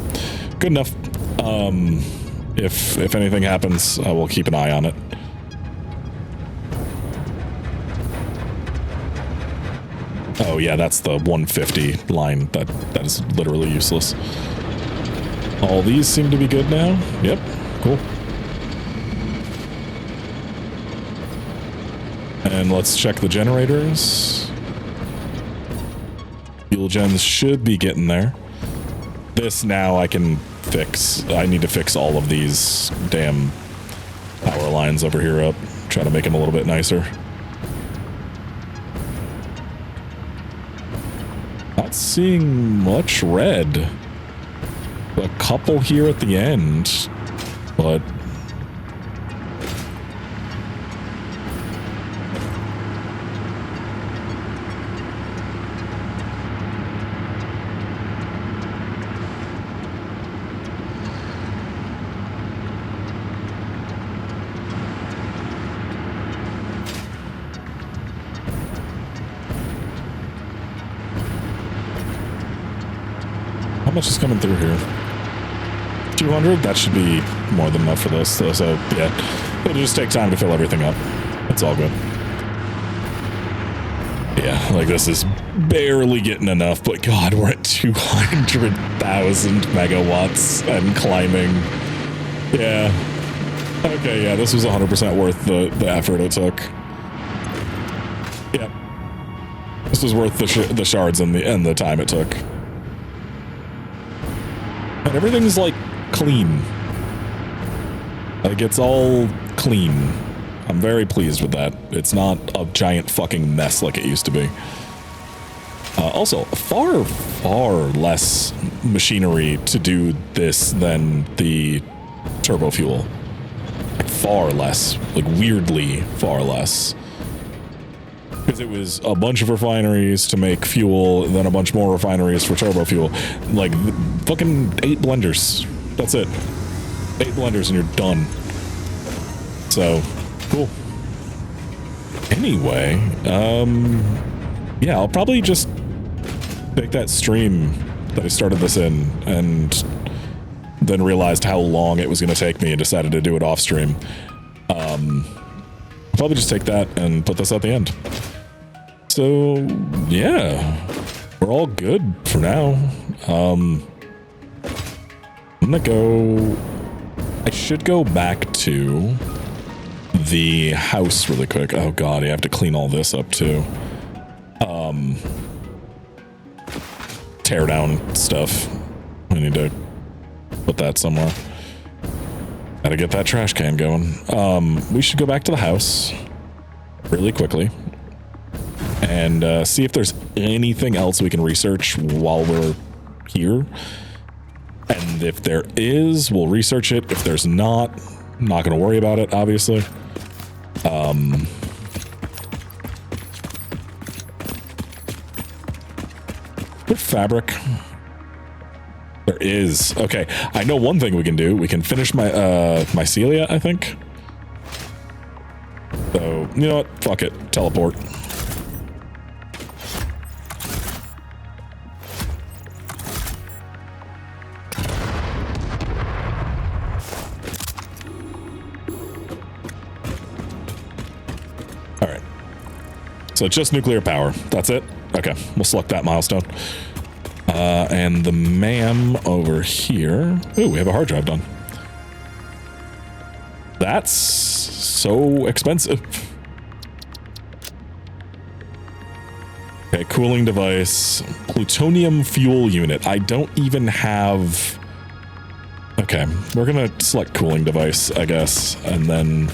Good enough. If anything happens, I will keep an eye on it. Oh yeah, that's the 150 line. That is literally useless. All these seem to be good now. Yep, cool. And let's check the generators. Fuel gens should be getting there. This now I can fix. I need to fix all of these damn power lines over here up. Try to make them a little bit nicer. Not seeing much red. A couple here at the end, but how much is coming through here? 200? That should be more than enough for this. So yeah, it'll just take time to fill everything up. It's all good. Yeah, like this is barely getting enough, but God, we're at 200,000 megawatts and climbing. Yeah. Okay, yeah, this was 100% worth the effort it took. Yep. This was worth the shards and the time it took. And everything's like clean. Like it's all clean. I'm very pleased with that. It's not a giant fucking mess like it used to be. Also, far less machinery to do this than the turbo fuel. Like far less. Like weirdly far less. Because it was a bunch of refineries to make fuel, and then a bunch more refineries for turbo fuel. Like, fucking 8 blenders. That's it. 8 blenders and you're done. So, cool. Anyway, yeah, I'll probably just take that stream that I started this in, and then realized how long it was going to take me and decided to do it off stream. I'll probably just take that and put this at the end. So, yeah, we're all good for now. I'm gonna go... I should go back to the house really quick. Oh god, I have to clean all this up too. Tear down stuff. I need to put that somewhere. Gotta get that trash can going. We should go back to the house really quickly and see if there's anything else we can research while we're here. And if there is, we'll research it. If there's not, I'm not going to worry about it, obviously. Good fabric. There is. Okay, I know one thing we can do. We can finish my mycelia, I think. So, you know what? Fuck it. Teleport. All right. So just nuclear power. That's it? Okay. We'll select that milestone. And the MAM over here. Ooh, we have a hard drive done. That's so expensive. Okay, cooling device, plutonium fuel unit. I don't even have... Okay, we're gonna select cooling device, I guess, and then...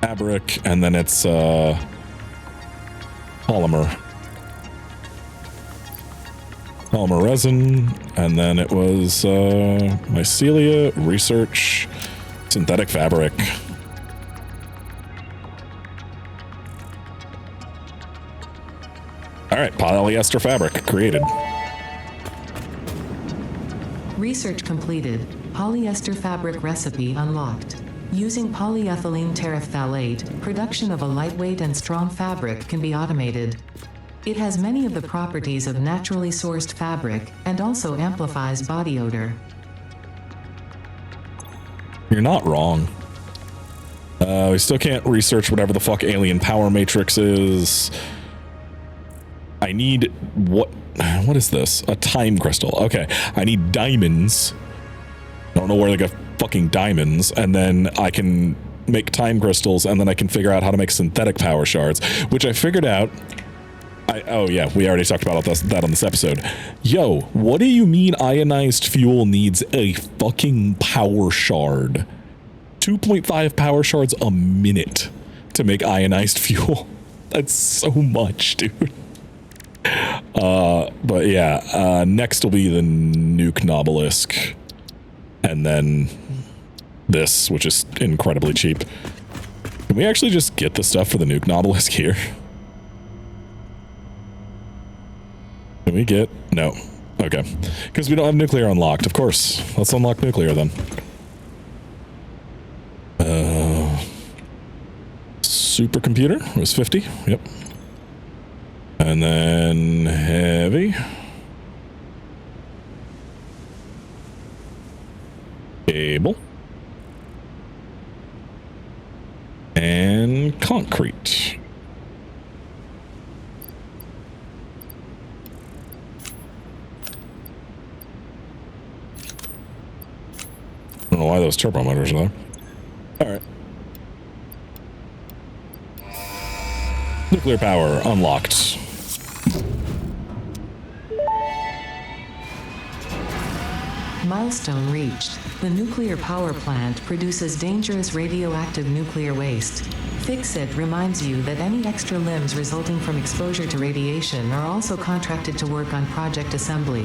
fabric, and then it's, polymer. Polymer resin, and then it was mycelia, research, synthetic fabric. All right, polyester fabric created. Research completed. Polyester fabric recipe unlocked. Using polyethylene terephthalate, production of a lightweight and strong fabric can be automated. It has many of the properties of naturally sourced fabric and also amplifies body odor. You're not wrong. We still can't research whatever the fuck alien power matrix is. I need what is this? A time crystal. Okay. I need diamonds. I don't know where they got fucking diamonds, and then I can make time crystals, and then I can figure out how to make synthetic power shards, which I figured out. Oh yeah, we already talked about that on this episode. Yo, what do you mean ionized fuel needs a fucking power shard? 2.5 power shards a minute to make ionized fuel. That's so much, dude. But yeah, next will be the nuke obelisk, and then this, which is incredibly cheap. Can we actually just get the stuff for the nuke obelisk here? Can we get... No. Okay. Because we don't have nuclear unlocked. Of course. Let's unlock nuclear then. Supercomputer was 50. Yep. And then heavy. Cable. And concrete. I don't know why those turbo motors are there. Alright. Nuclear power unlocked. Milestone reached. The nuclear power plant produces dangerous radioactive nuclear waste. Fix-It reminds you that any extra limbs resulting from exposure to radiation are also contracted to work on project assembly.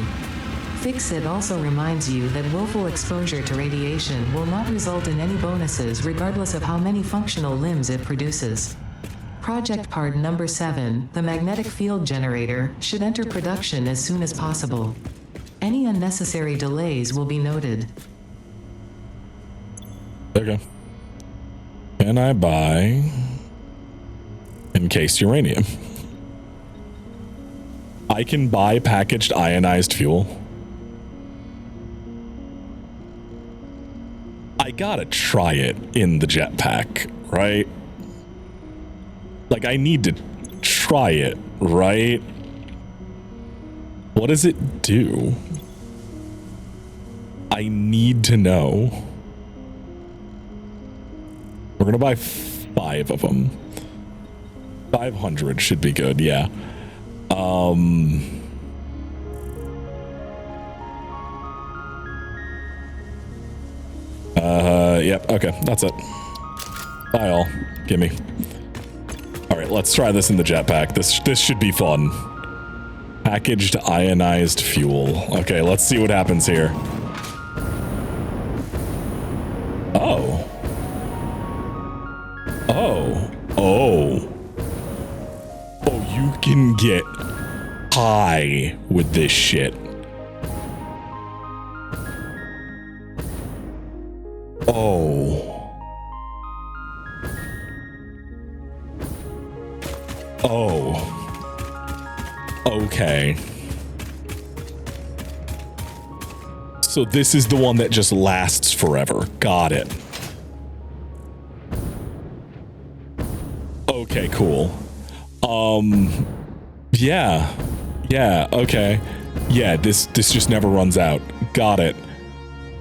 Fix-It also reminds you that willful exposure to radiation will not result in any bonuses regardless of how many functional limbs it produces. Project part number 7, the magnetic field generator, should enter production as soon as possible. Any unnecessary delays will be noted. Okay. Can I buy encased uranium? I can buy packaged ionized fuel. I gotta try it in the jetpack, right? Like, I need to try it, right? What does it do? I need to know. We're gonna buy 5 of them. 500 should be good, yeah. Yep, okay, that's it. Bye all. Gimme. Alright, let's try this in the jetpack. This should be fun. Packaged ionized fuel. Okay, let's see what happens here. Oh. Oh. Oh. Oh, you can get high with this shit. Oh. Oh. Okay. So this is the one that just lasts forever. Got it. Okay, cool. Yeah. Yeah, okay. Yeah, this just never runs out. Got it.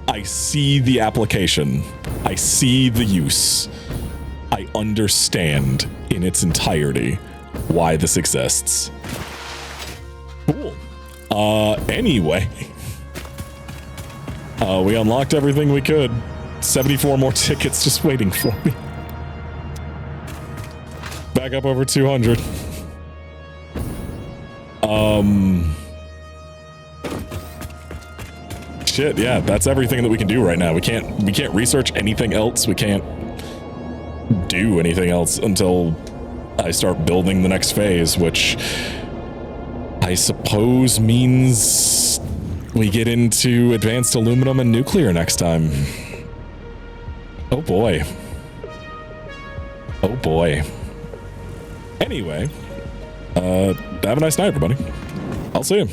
I see the application. I see the use. I understand in its entirety why this exists. Cool. Anyway. We unlocked everything we could. 74 more tickets just waiting for me. Back up over 200. Shit, yeah, that's everything that we can do right now. We can't research anything else. We can't do anything else until I start building the next phase, which I suppose means we get into advanced aluminum and nuclear next time. Oh boy. Oh boy. Anyway, have a nice night, everybody. I'll see you.